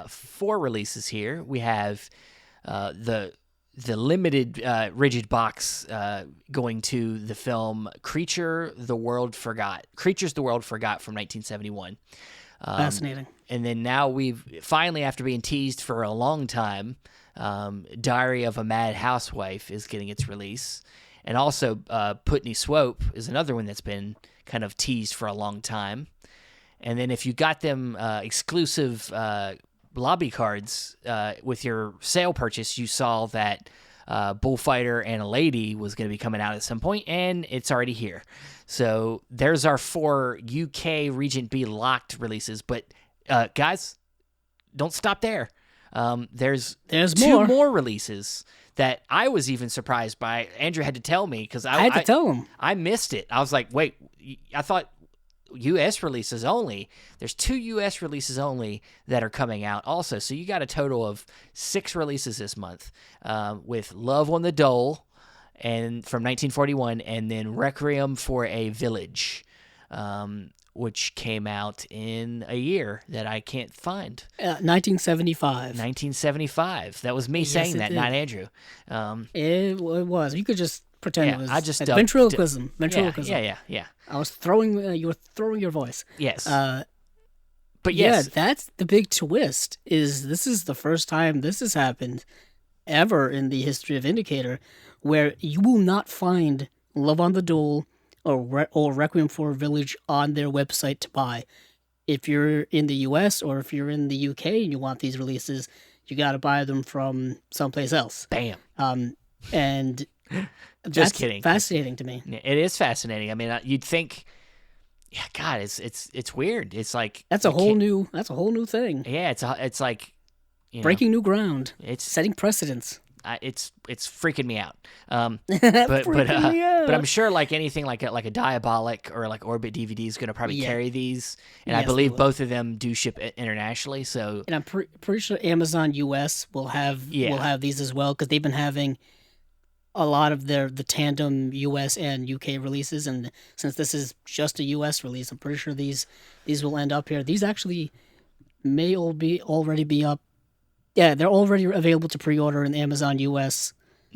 4 releases here. We have the limited rigid box going to the film Creatures the World Forgot from 1971. Fascinating. And then now we've finally, after being teased for a long time, Diary of a Mad Housewife is getting its release. And also Putney Swope is another one that's been kind of teased for a long time. And then if you got them exclusive lobby cards with your sale purchase, you saw that Bullfighter and a Lady was going to be coming out at some point, and it's already here. So there's our 4 UK Region B locked releases. But guys, don't stop there. There's 2 more releases that I was even surprised by. Andrew had to tell me because I had to tell him. I missed it. I was like, wait, I thought U.S. releases only. There's 2 U.S. releases only that are coming out also. So you got a total of 6 releases this month with Love on the Dole and from 1941, and then Requiem for a Village, which came out in a year that I can't find. 1975. 1975. That was me saying that, not Andrew. It was. You could just pretend it was. I just ventriloquism. Yeah. I was throwing. You were throwing your voice. Yes. But yes, that's the big twist. This is the first time this has happened ever in the history of Indicator, where you will not find Love on the Dole or Requiem for a Village on their website to buy. If you're in the U.S. or if you're in the U.K. and you want these releases, you got to buy them from someplace else. Bam. And just that's kidding. Fascinating to me. It is fascinating. I mean, you'd think, yeah, God, it's weird. It's like that's a whole new thing. Yeah, it's like breaking new ground. It's setting precedents. It's freaking me out. But I'm sure like anything like a Diabolic or like Orbit DVD is going to probably carry these, and I believe both of them do ship internationally. So, and I'm pretty sure Amazon US will have these as well, because they've been having a lot of the tandem US and UK releases, and since this is just a US release, I'm pretty sure these will end up here. These actually may already be up. Yeah, they're already available to pre-order in the Amazon US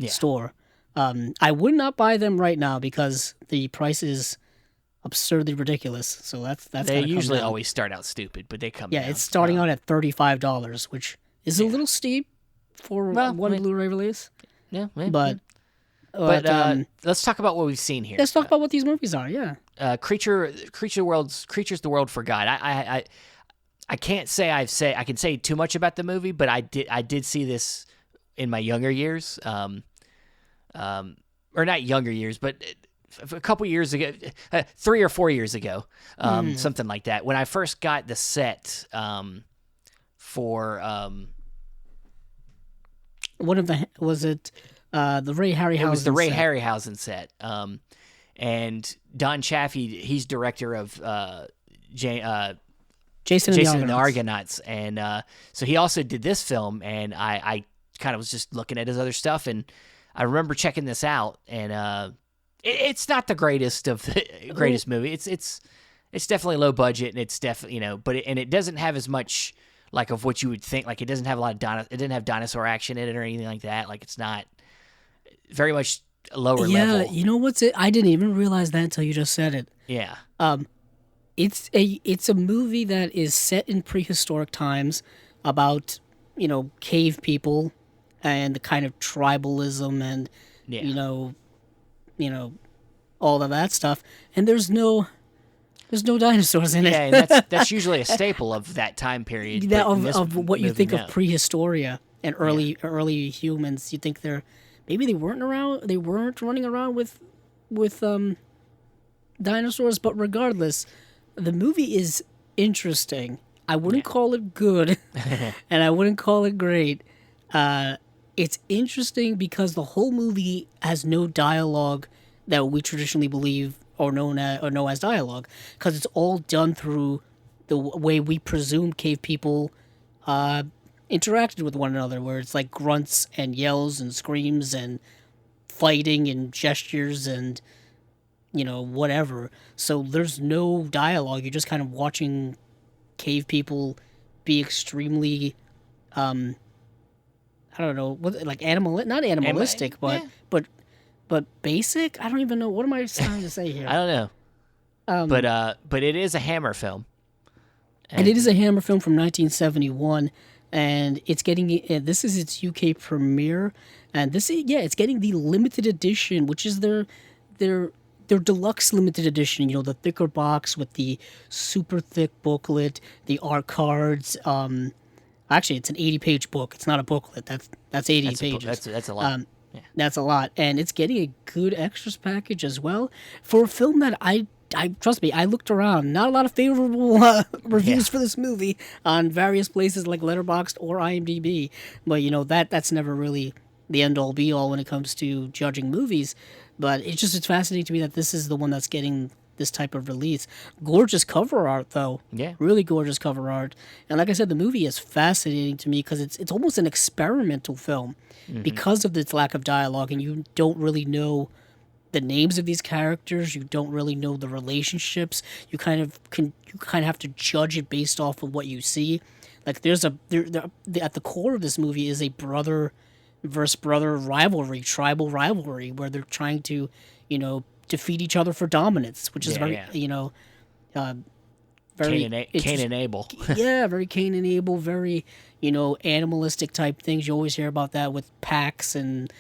store. I would not buy them right now because the price is absurdly ridiculous. So that's they usually always start out stupid, but they come down. It's starting out at $35, which is a little steep for one Blu-ray release. Yeah, but let's talk about what we've seen here. Let's talk about what these movies are. Yeah, Creatures the World Forgot. I can't say I can say too much about the movie, but I did see this in my younger years, or not younger years, but a couple years ago, 3 or 4 years ago, something like that. When I first got the set for one of the the Ray Harryhausen. It was the Ray Harryhausen set, and Don Chaffee, he's director of Jason and the Argonauts, and so he also did this film, and I kind of was just looking at his other stuff, and I remember checking this out, and it's not the greatest of the greatest movie. It's definitely low budget, and it's definitely but it doesn't have as much like of what you would think. Like it doesn't have a lot of it didn't have dinosaur action in it or anything like that. Like it's not very much lower level. Yeah, you know what's it? I didn't even realize that until you just said it. Yeah. It's a movie that is set in prehistoric times about, cave people and the kind of tribalism and all of that stuff. And there's no dinosaurs in it. Yeah, and that's usually a staple of that time period. Of what you think of prehistoria and early humans. You think they weren't running around with dinosaurs, but regardless, the movie is interesting. I wouldn't call it good, and I wouldn't call it great. It's interesting because the whole movie has no dialogue that we traditionally believe or know as dialogue, because it's all done through the way we presume cave people interacted with one another, where it's like grunts and yells and screams and fighting and gestures and whatever. So there's no dialogue. You're just kind of watching cave people be extremely, I don't know, not animalistic, but basic. I don't even know. What am I trying to say here? I don't know. But it is a Hammer film. And it is a Hammer film from 1971, and it's getting this is its UK premiere, and it's getting the limited edition, which is their deluxe limited edition, the thicker box with the super thick booklet, the art cards. Actually, it's an 80-page book. It's not a booklet. That's 80 pages. That's a lot. That's a lot, and it's getting a good extras package as well for a film that I trust me, I looked around. Not a lot of favorable reviews for this movie on various places like Letterboxd or IMDb, but that's never really the end all be all when it comes to judging movies. But it's fascinating to me that this is the one that's getting this type of release. Gorgeous cover art, though. Yeah. Really gorgeous cover art. And like I said, the movie is fascinating to me because it's almost an experimental film because of its lack of dialogue, and you don't really know the names of these characters. You don't really know the relationships. You kind of have to judge it based off of what you see. Like at the core of this movie is a brother versus brother rivalry, tribal rivalry, where they're trying to, defeat each other for dominance, which is very Cain and Abel. Yeah, very Cain and Abel, very, animalistic type things. You always hear about that with packs and,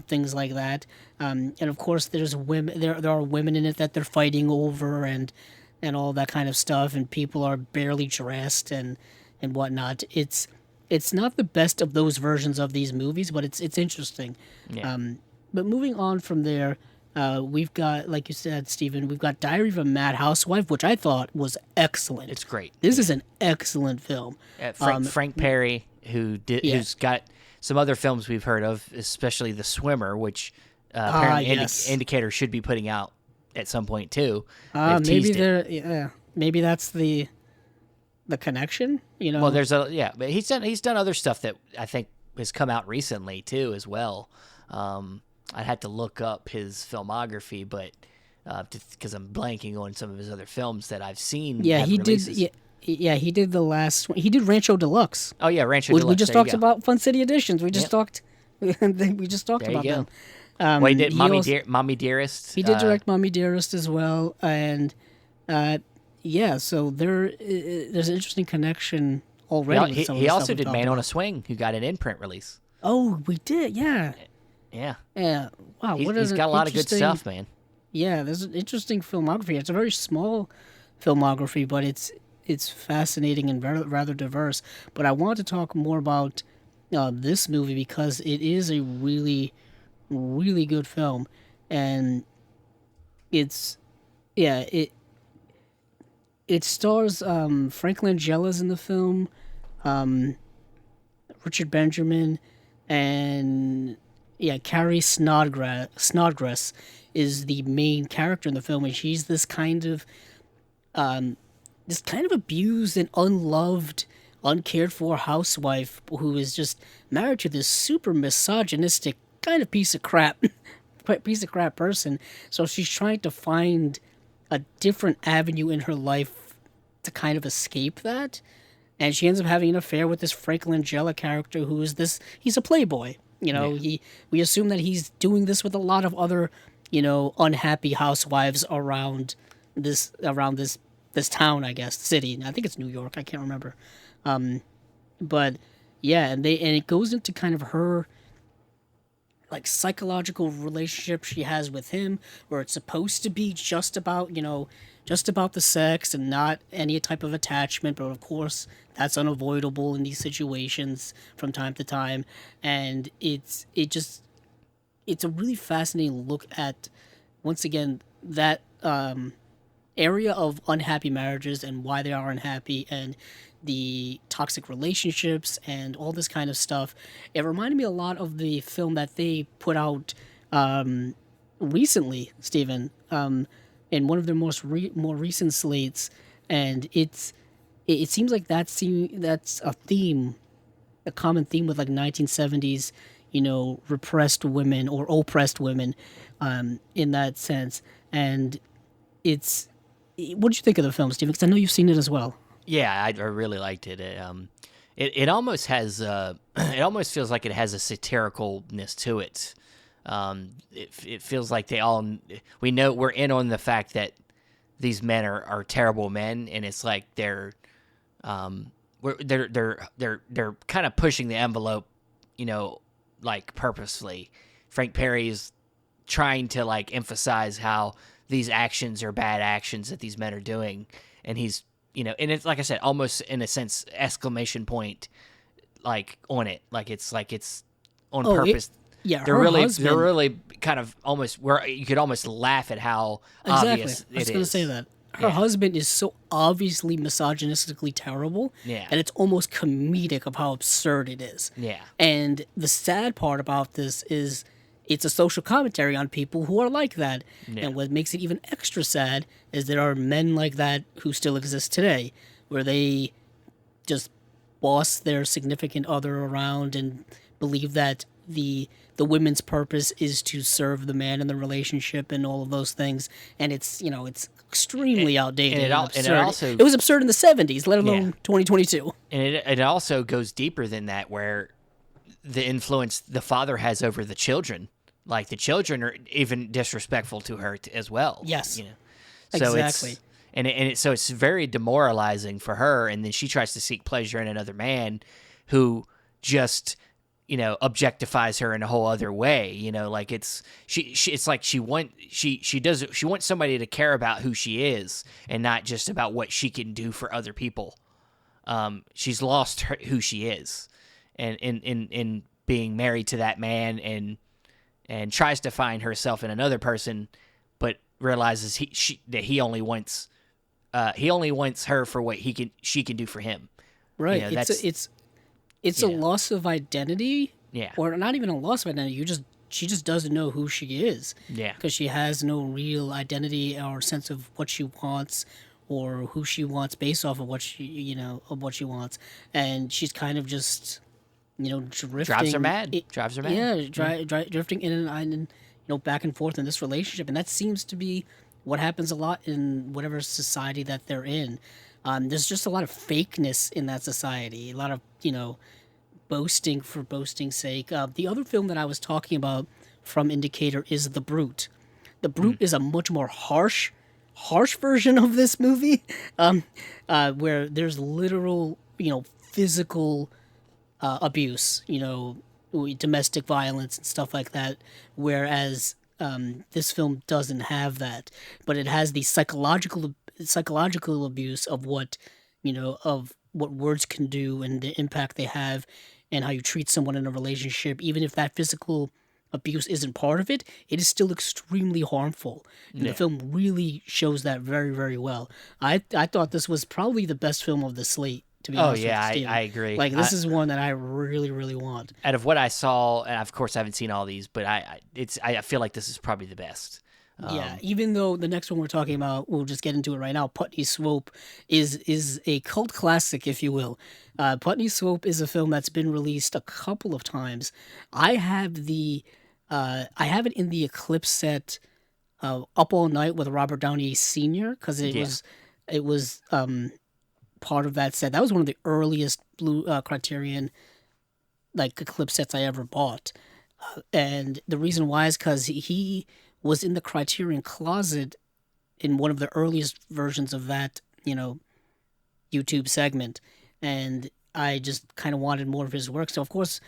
things like that. And of course there's women, there are women in it that they're fighting over and all that kind of stuff, and people are barely dressed and whatnot. It's not the best of those versions of these movies, but it's interesting. Yeah. But moving on from there, we've got, like you said, Stephen, we've got Diary of a Mad Housewife, which I thought was excellent. It's great. This is an excellent film. Frank Perry, who's got some other films we've heard of, especially The Swimmer, which apparently Indicator should be putting out at some point too. Maybe that's the connection, Well, but he's done other stuff that I think has come out recently too as well. I'd have to look up his filmography, but because I'm blanking on some of his other films that I've seen. Yeah, he releases. did. Yeah, he did the last one. He did Rancho Deluxe. Oh yeah, Rancho Deluxe. We just talked about Fun City Editions. We just talked. We just talked about them. Well, he did Mommy Dearest. He did direct Mommy Dearest as well, and so there's an interesting connection already. He also did Man on a Swing, who got an in-print release. Oh, we did, yeah. Yeah. Yeah. Wow. He's got a lot of good stuff, man. Yeah, there's an interesting filmography. It's a very small filmography, but it's fascinating and rather diverse. But I want to talk more about this movie because it is a really, really good film, and it stars Frank Langella's in the film, Richard Benjamin, and Carrie Snodgrass is the main character in the film, and she's this kind of this kind of abused and unloved, uncared for housewife who is just married to this super misogynistic kind of piece of crap, person. So she's trying to find a different avenue in her life to kind of escape that. And she ends up having an affair with this Frank Langella character who is he's a playboy. We assume that he's doing this with a lot of other, unhappy housewives around this town, I guess, city. I think it's New York. I can't remember. But yeah, and it goes into kind of her like psychological relationship she has with him, where it's supposed to be just about the sex and not any type of attachment, but of course that's unavoidable in these situations from time to time. And it's a really fascinating look at, once again, that area of unhappy marriages and why they are unhappy, and the toxic relationships and all this kind of stuff. It reminded me a lot of the film that they put out recently, Stephen, in one of their more recent slates, and it seems like that's a common theme with like 1970s, repressed women or oppressed women, in that sense. And what did you think of the film, Stephen? Because I know you've seen it as well. Yeah, I really liked it. It almost has it almost feels like it has a satiricalness to it. It feels like we're in on the fact that these men are terrible men, and it's like they're kind of pushing the envelope, like purposefully. Frank Perry's trying to like emphasize how these actions are bad actions that these men are doing, and he's and it's like I said, almost in a sense, exclamation point, like on it, like it's on purpose. They're really kind of almost where you could almost laugh at how obvious it is. I was going to say that her husband is so obviously misogynistically terrible, and it's almost comedic of how absurd it is. Yeah, and the sad part about this is, it's a social commentary on people who are like that. Yeah. And what makes it even extra sad is there are men like that who still exist today, where they just boss their significant other around and believe that the women's purpose is to serve the man in the relationship and all of those things. And it's extremely outdated and absurd. It was absurd in the 70s, let alone 2022. And it also goes deeper than that, where the influence the father has over the children. Like, the children are even disrespectful to her as well. Yes. So exactly. So it's very demoralizing for her, and then she tries to seek pleasure in another man who just, objectifies her in a whole other way. Like it's like she wants somebody to care about who she is and not just about what she can do for other people. She's lost who she is, and in being married to that man, and tries to find herself in another person, but realizes that he only wants her for what she can do for him. Right. It's a loss of identity. Yeah. Or not even a loss of identity. She just doesn't know who she is. Yeah. Because she has no real identity or sense of what she wants or who she wants based off of what she wants, and she's kind of just drifting. Drives her mad. Yeah, drifting in and back and forth in this relationship, and that seems to be what happens a lot in whatever society that they're in. There's just a lot of fakeness in that society, a lot of boasting for boasting's sake. The other film that I was talking about from Indicator is The Brute. The Brute is a much more harsh version of this movie, where there's literal physical abuse, domestic violence and stuff like that, whereas this film doesn't have that, but it has the psychological abuse of what words can do and the impact they have and how you treat someone in a relationship. Even if that physical abuse isn't part of it, it is still extremely harmful. And the film really shows that very, very well. I thought this was probably the best film of the slate, to be honest with you, Steven. I agree. Like, this is one that I really, really want. Out of what I saw, and of course I haven't seen all these, but I feel like this is probably the best. Yeah, even though the next one we're talking about, we'll just get into it right now. Putney Swope is a cult classic, if you will. Putney Swope is a film that's been released a couple of times. I have it in the Eclipse set, Up All Night with Robert Downey Sr. because it was part of that set. That was one of the earliest Blue Criterion like Eclipse sets I ever bought, and the reason why is because he was in the Criterion Closet in one of the earliest versions of that, YouTube segment. And I just kind of wanted more of his work. So, of course,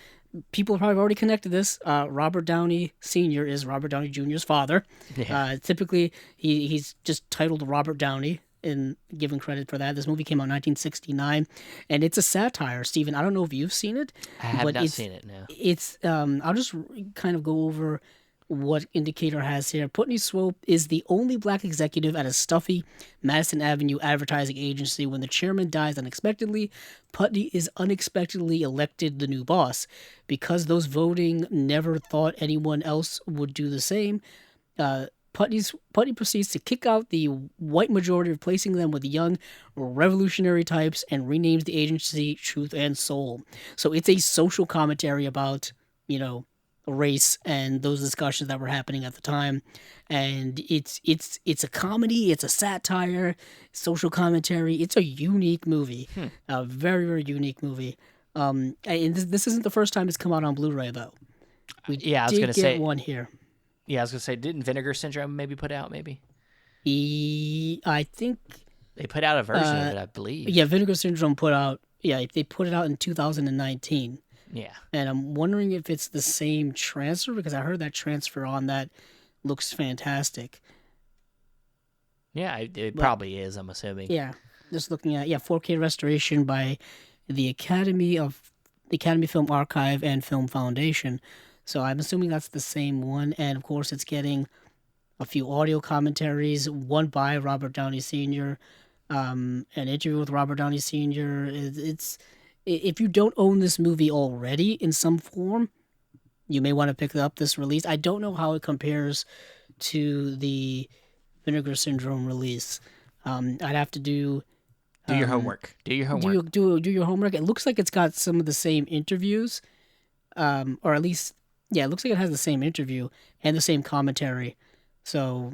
people have probably already connected this. Robert Downey Sr. is Robert Downey Jr.'s father. Yeah. Typically, he's just titled Robert Downey and given credit for that. This movie came out in 1969, and it's a satire. Steven, I don't know if you've seen it. I have not seen it, no. It's, I'll just kind of go over what Indicator has here. Putney Swope is the only black executive at a stuffy Madison Avenue advertising agency. When the chairman dies unexpectedly, Putney is unexpectedly elected the new boss. Because those voting never thought anyone else would do the same, Putney proceeds to kick out the white majority, replacing them with young revolutionary types, and renames the agency Truth and Soul. So it's a social commentary about, race and those discussions that were happening at the time, and it's a comedy, it's a satire, social commentary. It's a unique movie, a very, very unique movie. And this isn't the first time it's come out on Blu-ray though. I was gonna say one here. Yeah, I was gonna say, didn't Vinegar Syndrome maybe put out maybe? I think they put out a version of it, I believe. Yeah, Vinegar Syndrome put out. Yeah, they put it out in 2019. Yeah. And I'm wondering if it's the same transfer, because I heard that transfer on that looks fantastic. Yeah, it probably is, I'm assuming. Yeah. Just looking at 4K restoration by the Academy Film Archive and Film Foundation. So I'm assuming that's the same one, and of course it's getting a few audio commentaries, one by Robert Downey Sr., an interview with Robert Downey Sr. If you don't own this movie already in some form, you may want to pick up this release. I don't know how it compares to the Vinegar Syndrome release. I'd have to do your homework. Do your homework. Do your homework. It looks like it's got some of the same interviews, or at least, it looks like it has the same interview and the same commentary. So,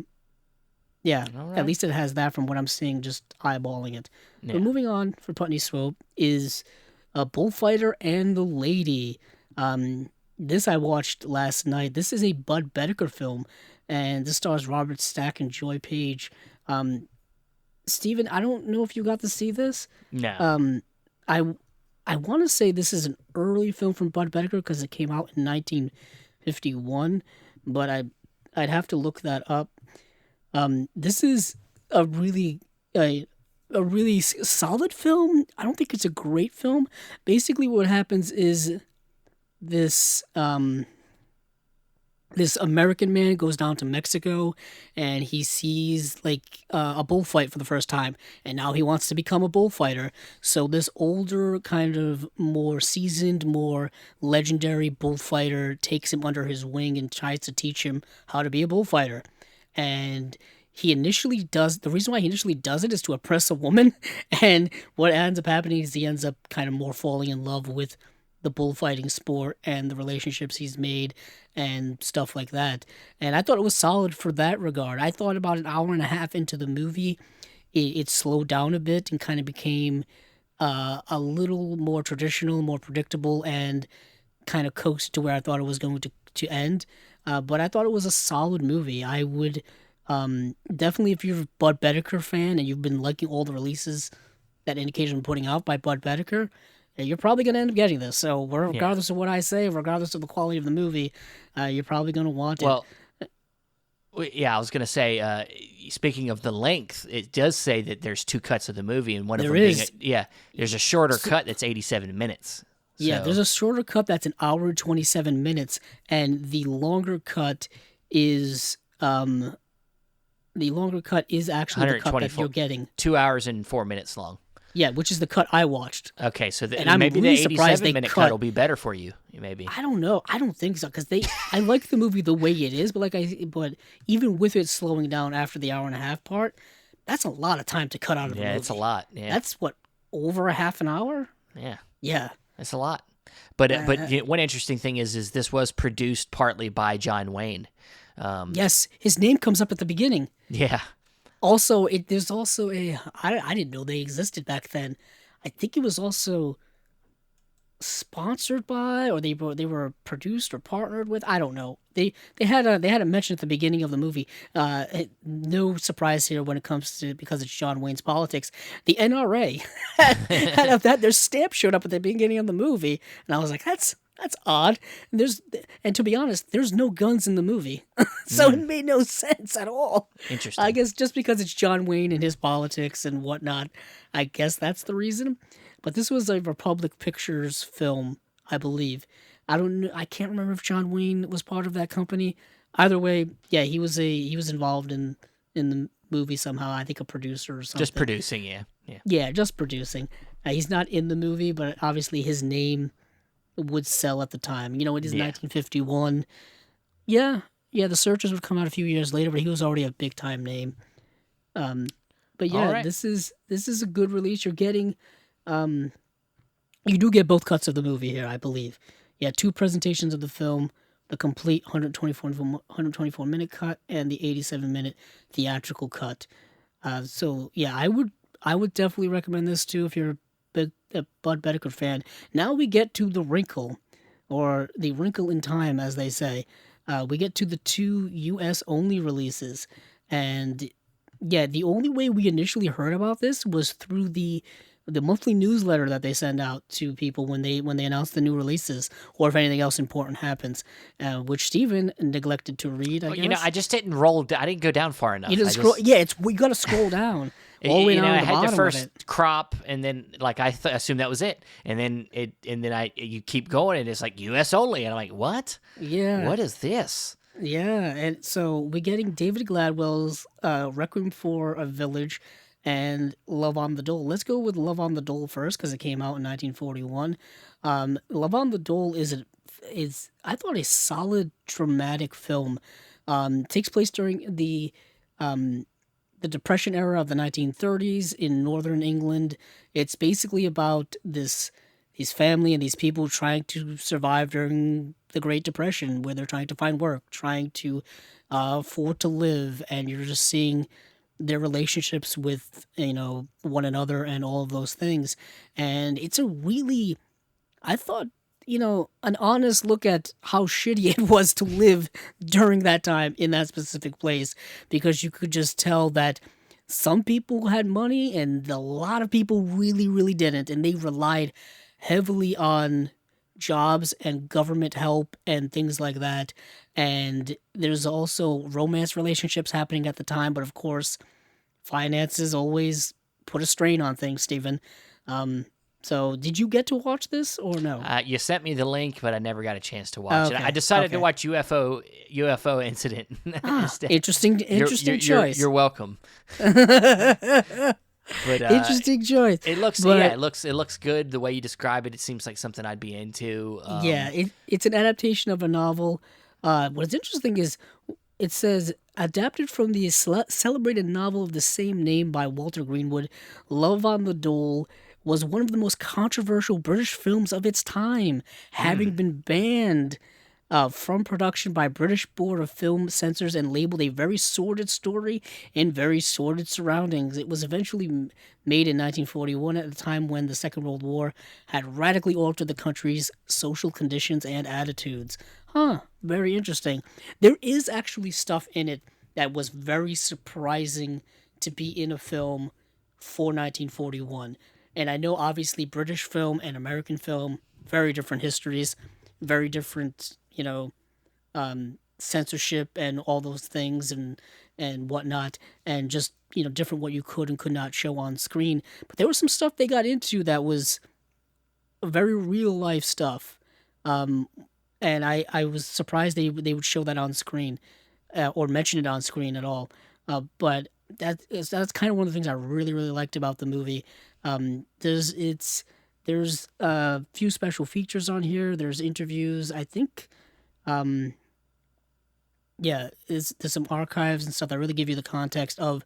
yeah, right. At least it has that from what I'm seeing, just eyeballing it. Yeah. But moving on for Putney Swope is A Bullfighter and the Lady. This I watched last night. This is a Bud Bedecker film, and this stars Robert Stack and Joy Page. Steven, I don't know if you got to see this. No. I want to say this is an early film from Bud Bedecker because it came out in 1951, but I'd have to look that up. This is a really solid film. I don't think it's a great film. Basically, what happens is this American man goes down to Mexico and he sees a bullfight for the first time, and now he wants to become a bullfighter. So this older, kind of more seasoned, more legendary bullfighter takes him under his wing and tries to teach him how to be a bullfighter. And the reason why he initially does it is to oppress a woman, and what ends up happening is he ends up kind of more falling in love with the bullfighting sport and the relationships he's made and stuff like that. And I thought it was solid for that regard. I thought about an hour and a half into the movie, it slowed down a bit and kind of became a little more traditional, more predictable, and kind of coaxed to where I thought it was going to end. But I thought it was a solid movie. I would definitely, if you're a Bud Bedecker fan and you've been liking all the releases that Indication been putting out by Bud Bedecker, you're probably going to end up getting this. So regardless of what I say, regardless of the quality of the movie, you're probably going to want it. Well, yeah, I was going to say, speaking of the length, it does say that there's two cuts of the movie, and one of them there's a shorter cut that's 87 minutes. So. Yeah, there's a shorter cut that's an hour and 27 minutes, and the longer cut is actually the cut that you're getting. 2 hours and 4 minutes long. Yeah, which is the cut I watched. Okay, so and I'm maybe really the surprised 87-minute cut will be better for you. Maybe. I don't know. I don't think so because I like the movie the way it is, but even with it slowing down after the hour and a half part, that's a lot of time to cut out of a movie. Yeah, it's a lot. Yeah, that's what, over a half an hour. Yeah, yeah, that's a lot. But one interesting thing is this was produced partly by John Wayne. Yes, his name comes up at the beginning. Yeah. Also, there's also I didn't know they existed back then. I think it was also sponsored by, or they were produced or partnered with. I don't know. They had a mention at the beginning of the movie. No surprise here when it comes to, because it's John Wayne's politics. The NRA had their stamp showed up at the beginning of the movie, and I was like, that's odd. And to be honest, there's no guns in the movie, so it made no sense at all. Interesting. I guess just because it's John Wayne and his politics and whatnot, I guess that's the reason. But this was a Republic Pictures film, I believe. I don't know. I can't remember if John Wayne was part of that company. Either way, yeah, he was involved in the movie somehow. I think a producer or something. Just producing, yeah. Yeah, just producing. He's not in the movie, but obviously his name would sell at the time. You know, it is 1951. Yeah, The Searchers would come out a few years later, but he was already a big time name. But yeah, right. this is a good release. You're getting. You do get both cuts of the movie here, I believe. Yeah, 2 presentations of the film, the complete 124 minute cut and the 87-minute theatrical cut. So yeah, I would definitely recommend this too if you're a Bud Bedecker fan. Now we get to the wrinkle, or the wrinkle in time, as they say. We get to the 2 U.S. only releases, and yeah, the only way we initially heard about this was through the monthly newsletter that they send out to people when they announce the new releases, or if anything else important happens, which Steven neglected to read. I guess. I just didn't I didn't go down far enough. You didn't scroll. Yeah, we got to scroll down. All the way down to the I had bottom the first of it. crop, and then I assumed that was it, and then you keep going, and it's like U.S. only, and I'm like, what? Yeah. What is this? Yeah, and so we're getting David Gladwell's Requiem for a Village and Love on the Dole. Let's go with Love on the Dole first, because it came out in 1941. Love on the Dole is I thought a solid dramatic film. Takes place during the Depression era of the 1930s in northern England. It's basically about this family and these people trying to survive during the Great Depression, where they're trying to find work, trying to afford to live, and you're just seeing their relationships with one another and all of those things. And it's a really, I thought, an honest look at how shitty it was to live during that time in that specific place, because you could just tell that some people had money and a lot of people really, really didn't, and they relied heavily on jobs and government help and things like that. And there's also romance relationships happening at the time, but of course, finances always put a strain on things, Stephen. So did you get to watch this or no? You sent me the link, but I never got a chance to watch it. I decided to watch UFO Incident instead. Interesting choice. You're welcome. But interesting choice. It looks good the way you describe it. It seems like something I'd be into. It's an adaptation of a novel. What's interesting is it says adapted from the celebrated novel of the same name by Walter Greenwood. Love on the Dole was one of the most controversial British films of its time, having been banned from production by British Board of Film Censors and labeled a very sordid story in very sordid surroundings. It was eventually made in 1941 at a time when the Second World War had radically altered the country's social conditions and attitudes. Very interesting. There is actually stuff in it that was very surprising to be in a film for 1941. And I know, obviously, British film and American film, very different histories, very different, censorship and all those things and whatnot, and just, different what you could and could not show on screen. But there was some stuff they got into that was very real life stuff. And I was surprised they would show that on screen or mention it on screen at all. But that's kind of one of the things I really, really liked about the movie. There's a few special features on here. There's interviews. I think, um, yeah, there's some archives and stuff that really give you the context of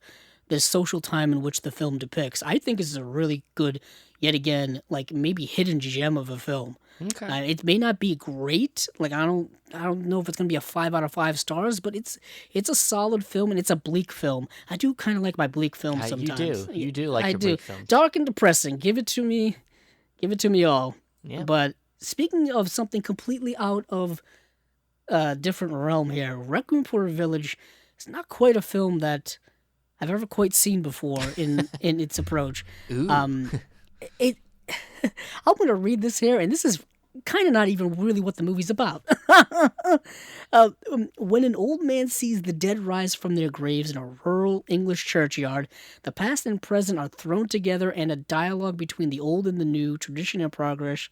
the social time in which the film depicts. I think it's a really good, yet again, like maybe hidden gem of a film. Okay. It may not be great. Like I don't know if it's gonna be a 5 out of 5 stars, but it's a solid film and it's a bleak film. I do kind of like my bleak films sometimes. You do like I your do. bleak films. Dark and depressing. Give it to me all. Yeah. But speaking of something completely out of a different realm here, Requiem for a Village is not quite a film that I've ever quite seen before in its approach. Ooh. It I'm going to read this here, and this is kind of not even really what the movie's about. When an old man sees the dead rise from their graves in a rural English churchyard, the past and present are thrown together, and a dialogue between the old and the new, tradition and progress,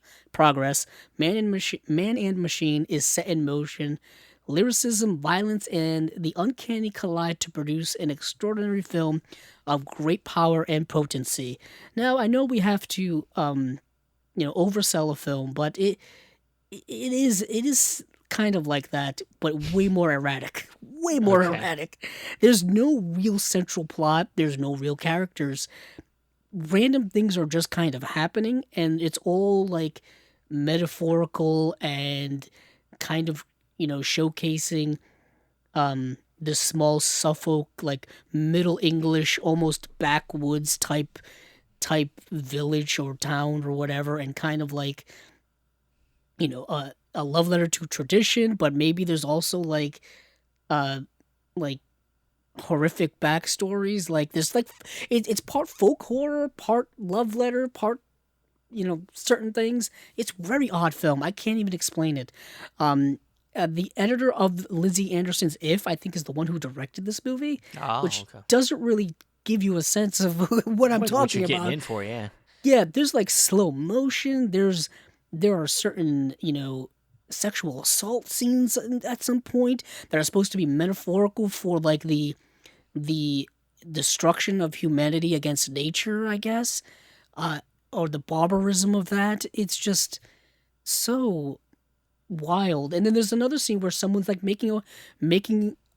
man and machine is set in motion. Lyricism, violence, and the uncanny collide to produce an extraordinary film of great power and potency. Now, I know we have to, oversell a film, but it is kind of like that, but way more erratic. Way more erratic. There's no real central plot. There's no real characters. Random things are just kind of happening, and it's all like metaphorical and kind of showcasing this small Suffolk, like Middle English, almost backwoods type village or town or whatever, and kind of like a love letter to tradition, but maybe there's also like horrific backstories. Like there's like it's part folk horror, part love letter, part certain things. It's a very odd film. I can't even explain it. The editor of Lindsay Anderson's If, I think, is the one who directed this movie, which doesn't really give you a sense of what I'm talking what you're about. Getting in for, yeah. Yeah, there's like slow motion. There are certain sexual assault scenes at some point that are supposed to be metaphorical for like the destruction of humanity against nature, I guess, or the barbarism of that. It's just so wild. And then there's another scene where someone's like making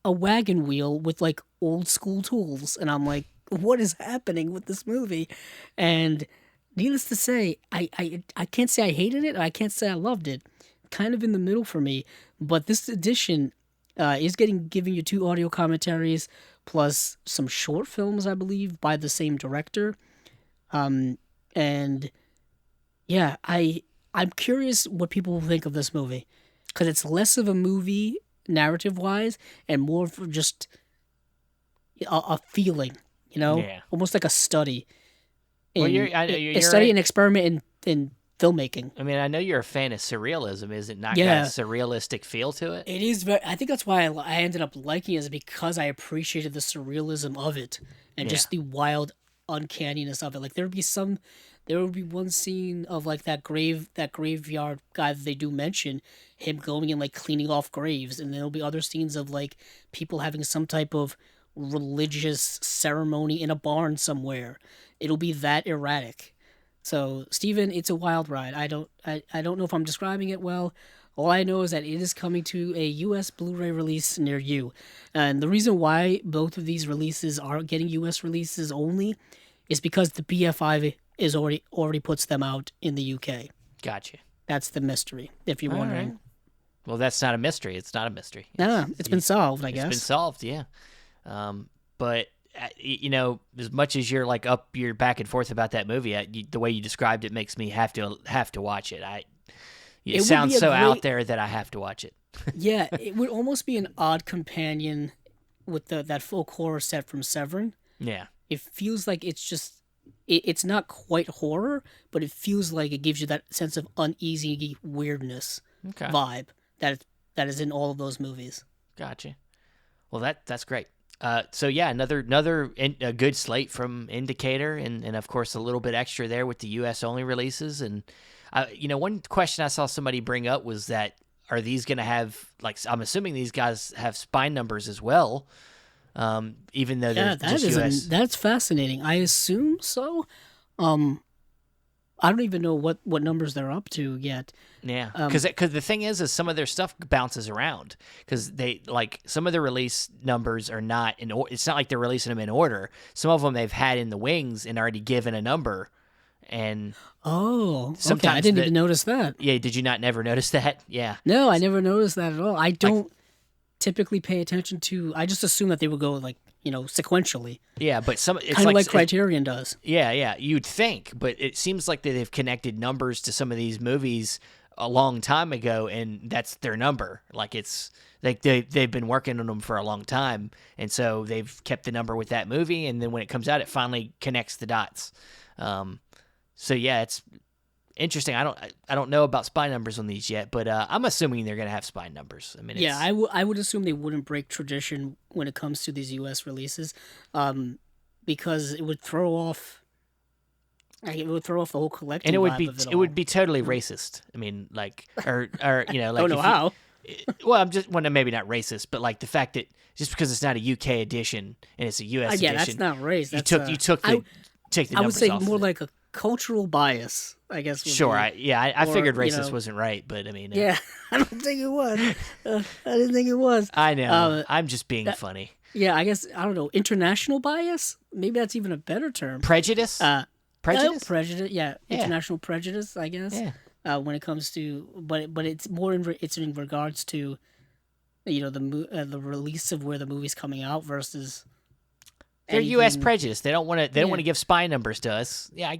a wagon wheel with like old school tools, and I'm like, what is happening with this movie? And needless to say, I can't say I hated it, or I can't say I loved it. Kind of in the middle for me. But this edition is giving you 2 audio commentaries plus some short films, I believe, by the same director. And yeah, I'm curious what people will think of this movie, because it's less of a movie narrative-wise and more of just a feeling, almost like a study. A study and experiment in filmmaking. I mean, I know you're a fan of surrealism. Is it not got a surrealistic feel to it? It is I think that's why I ended up liking it, is because I appreciated the surrealism of it and just the wild uncanniness of it. Like there would be one scene of like that graveyard guy that they do mention, him going and like cleaning off graves, and there'll be other scenes of like people having some type of religious ceremony in a barn somewhere. It'll be that erratic. So, Steven, it's a wild ride. I don't know if I'm describing it well. All I know is that it is coming to a U.S. Blu-ray release near you. And the reason why both of these releases are getting U.S. releases only is because the BFI is already puts them out in the UK. Gotcha. That's the mystery, if you're wondering. Right. Well, that's not a mystery. It's not a mystery. It's been solved, I guess. It's been solved, yeah. But as much as you're like you're back and forth about that movie, the way you described it makes me have to watch it. It sounds so out there that I have to watch it. Yeah, it would almost be an odd companion with that folk horror set from Severin. Yeah. It feels like it's not quite horror, but it feels like it gives you that sense of uneasy weirdness vibe that is in all of those movies. Gotcha. Well, that's great. So yeah, another a good slate from Indicator, and of course a little bit extra there with the U.S. only releases. And one question I saw somebody bring up was that, are these going to have, like, I'm assuming these guys have spine numbers as well, even though they're just US. That's fascinating. I assume so. I don't even know what numbers they're up to yet. Yeah, because the thing is some of their stuff bounces around because they like some of the release numbers are not in. It's not like they're releasing them in order. Some of them they've had in the wings and already given a number, and okay, I didn't even notice that. Yeah, did you not never notice that? Yeah, no, I never noticed that at all. I don't typically pay attention to. I just assume that they would go like sequentially. Yeah, but it's kind of like Criterion does. Yeah, you'd think, but it seems like they've connected numbers to some of these movies a long time ago, and that's their number. Like it's like they've been working on them for a long time, and so they've kept the number with that movie, and then when it comes out, it finally connects the dots. So yeah, it's interesting. I don't know about spine numbers on these yet, but I'm assuming they're gonna have spine numbers. I mean, yeah, I would assume they wouldn't break tradition when it comes to these U.S. releases, because it would throw off. It would throw off the whole collective. And it would be totally like I mean, like or like I don't know how. Well, maybe not racist, but like the fact that just because it's not a UK edition and it's a US edition, that's not race. You took the numbers I would say off more like a cultural bias, I guess. Sure, I figured racist wasn't right, but I mean, yeah, I don't think it was. I didn't think it was. I know. I'm just being funny. Yeah, I guess I don't know. International bias, maybe that's even a better term. Prejudice. Prejudice. Yeah, international prejudice, I guess. Yeah. When it comes to, but it's more it's in regards to, the release of where the movie's coming out versus. They're U.S. prejudice. They don't want to. They don't want to give spy numbers to us. Yeah,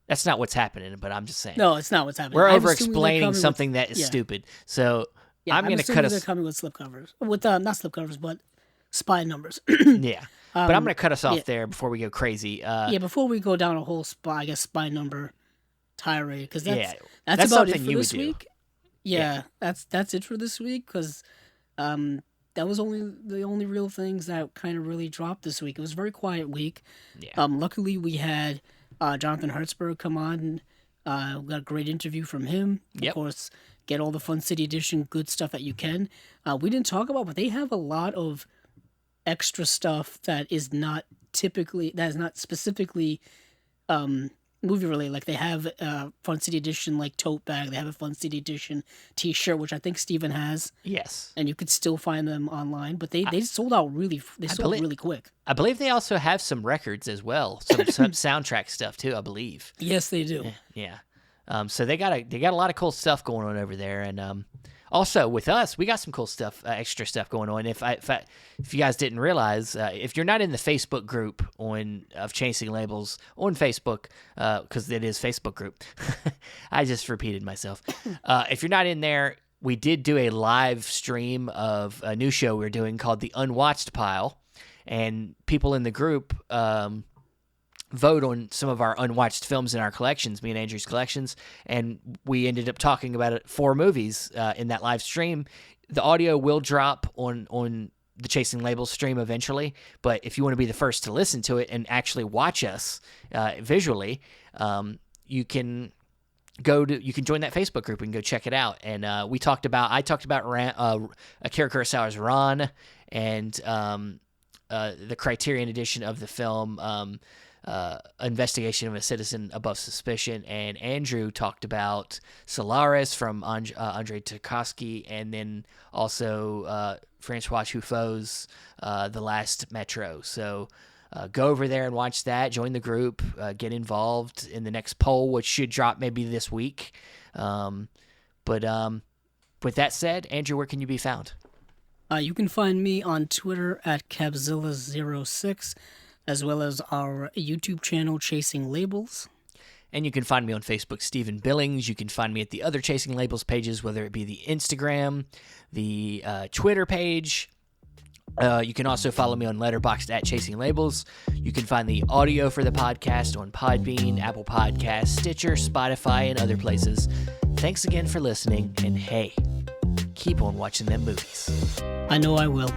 that's not what's happening. But I'm just saying. No, it's not what's happening. We're over-explaining something that is stupid. So I'm going to cut us. They're coming with slipcovers, not slipcovers, but spy numbers. Yeah, but I'm going to cut us off there before we go crazy. Before we go down a whole spy number tirade, because that's about something it for this week. Yeah, that's it for this week because. That was the only real things that kind of really dropped this week. It was a very quiet week. Yeah. Luckily, we had Jonathan Hertzberg come on. We got a great interview from him. Yep. Of course, get all the Fun City Edition good stuff that you can. We didn't talk about, but they have a lot of extra stuff that is not specifically movie related. Like they have a Fun City Edition like tote bag. They have a Fun City Edition T-shirt, which I think Steven has. Yes, and you could still find them online, but they sold out really. They sold really quick. I believe they also have some records as well, some soundtrack stuff too. I believe. Yes, they do. Yeah. So they got a lot of cool stuff going on over there, and also with us, we got some cool stuff, extra stuff going on. If you guys didn't realize, if you're not in the Facebook group of Chasing Labels on Facebook, because it is Facebook group, I just repeated myself. If you're not in there, we did do a live stream of a new show we're doing called The Unwatched Pile, and people in the group vote on some of our unwatched films in our collections, me and Andrew's collections, and we ended up talking about 4 movies in that live stream. The audio will drop on the Chasing Labels stream eventually, but if you want to be the first to listen to it and actually watch us visually, you can join that Facebook group and go check it out. And I talked about A Character Sour's Ron and the Criterion edition of the film Investigation of a Citizen Above Suspicion, and Andrew talked about Solaris from Andrei Tarkovsky, and then also Francois Truffaut's The Last Metro. So go over there and watch that, join the group, get involved in the next poll, which should drop maybe this week. But with that said, Andrew, where can you be found? You can find me on Twitter at Cabzilla06, as well as our YouTube channel, Chasing Labels. And you can find me on Facebook, Stephen Billings. You can find me at the other Chasing Labels pages, whether it be the Instagram, the Twitter page. You can also follow me on Letterboxd at Chasing Labels. You can find the audio for the podcast on Podbean, Apple Podcasts, Stitcher, Spotify, and other places. Thanks again for listening, and hey, keep on watching them movies. I know I will.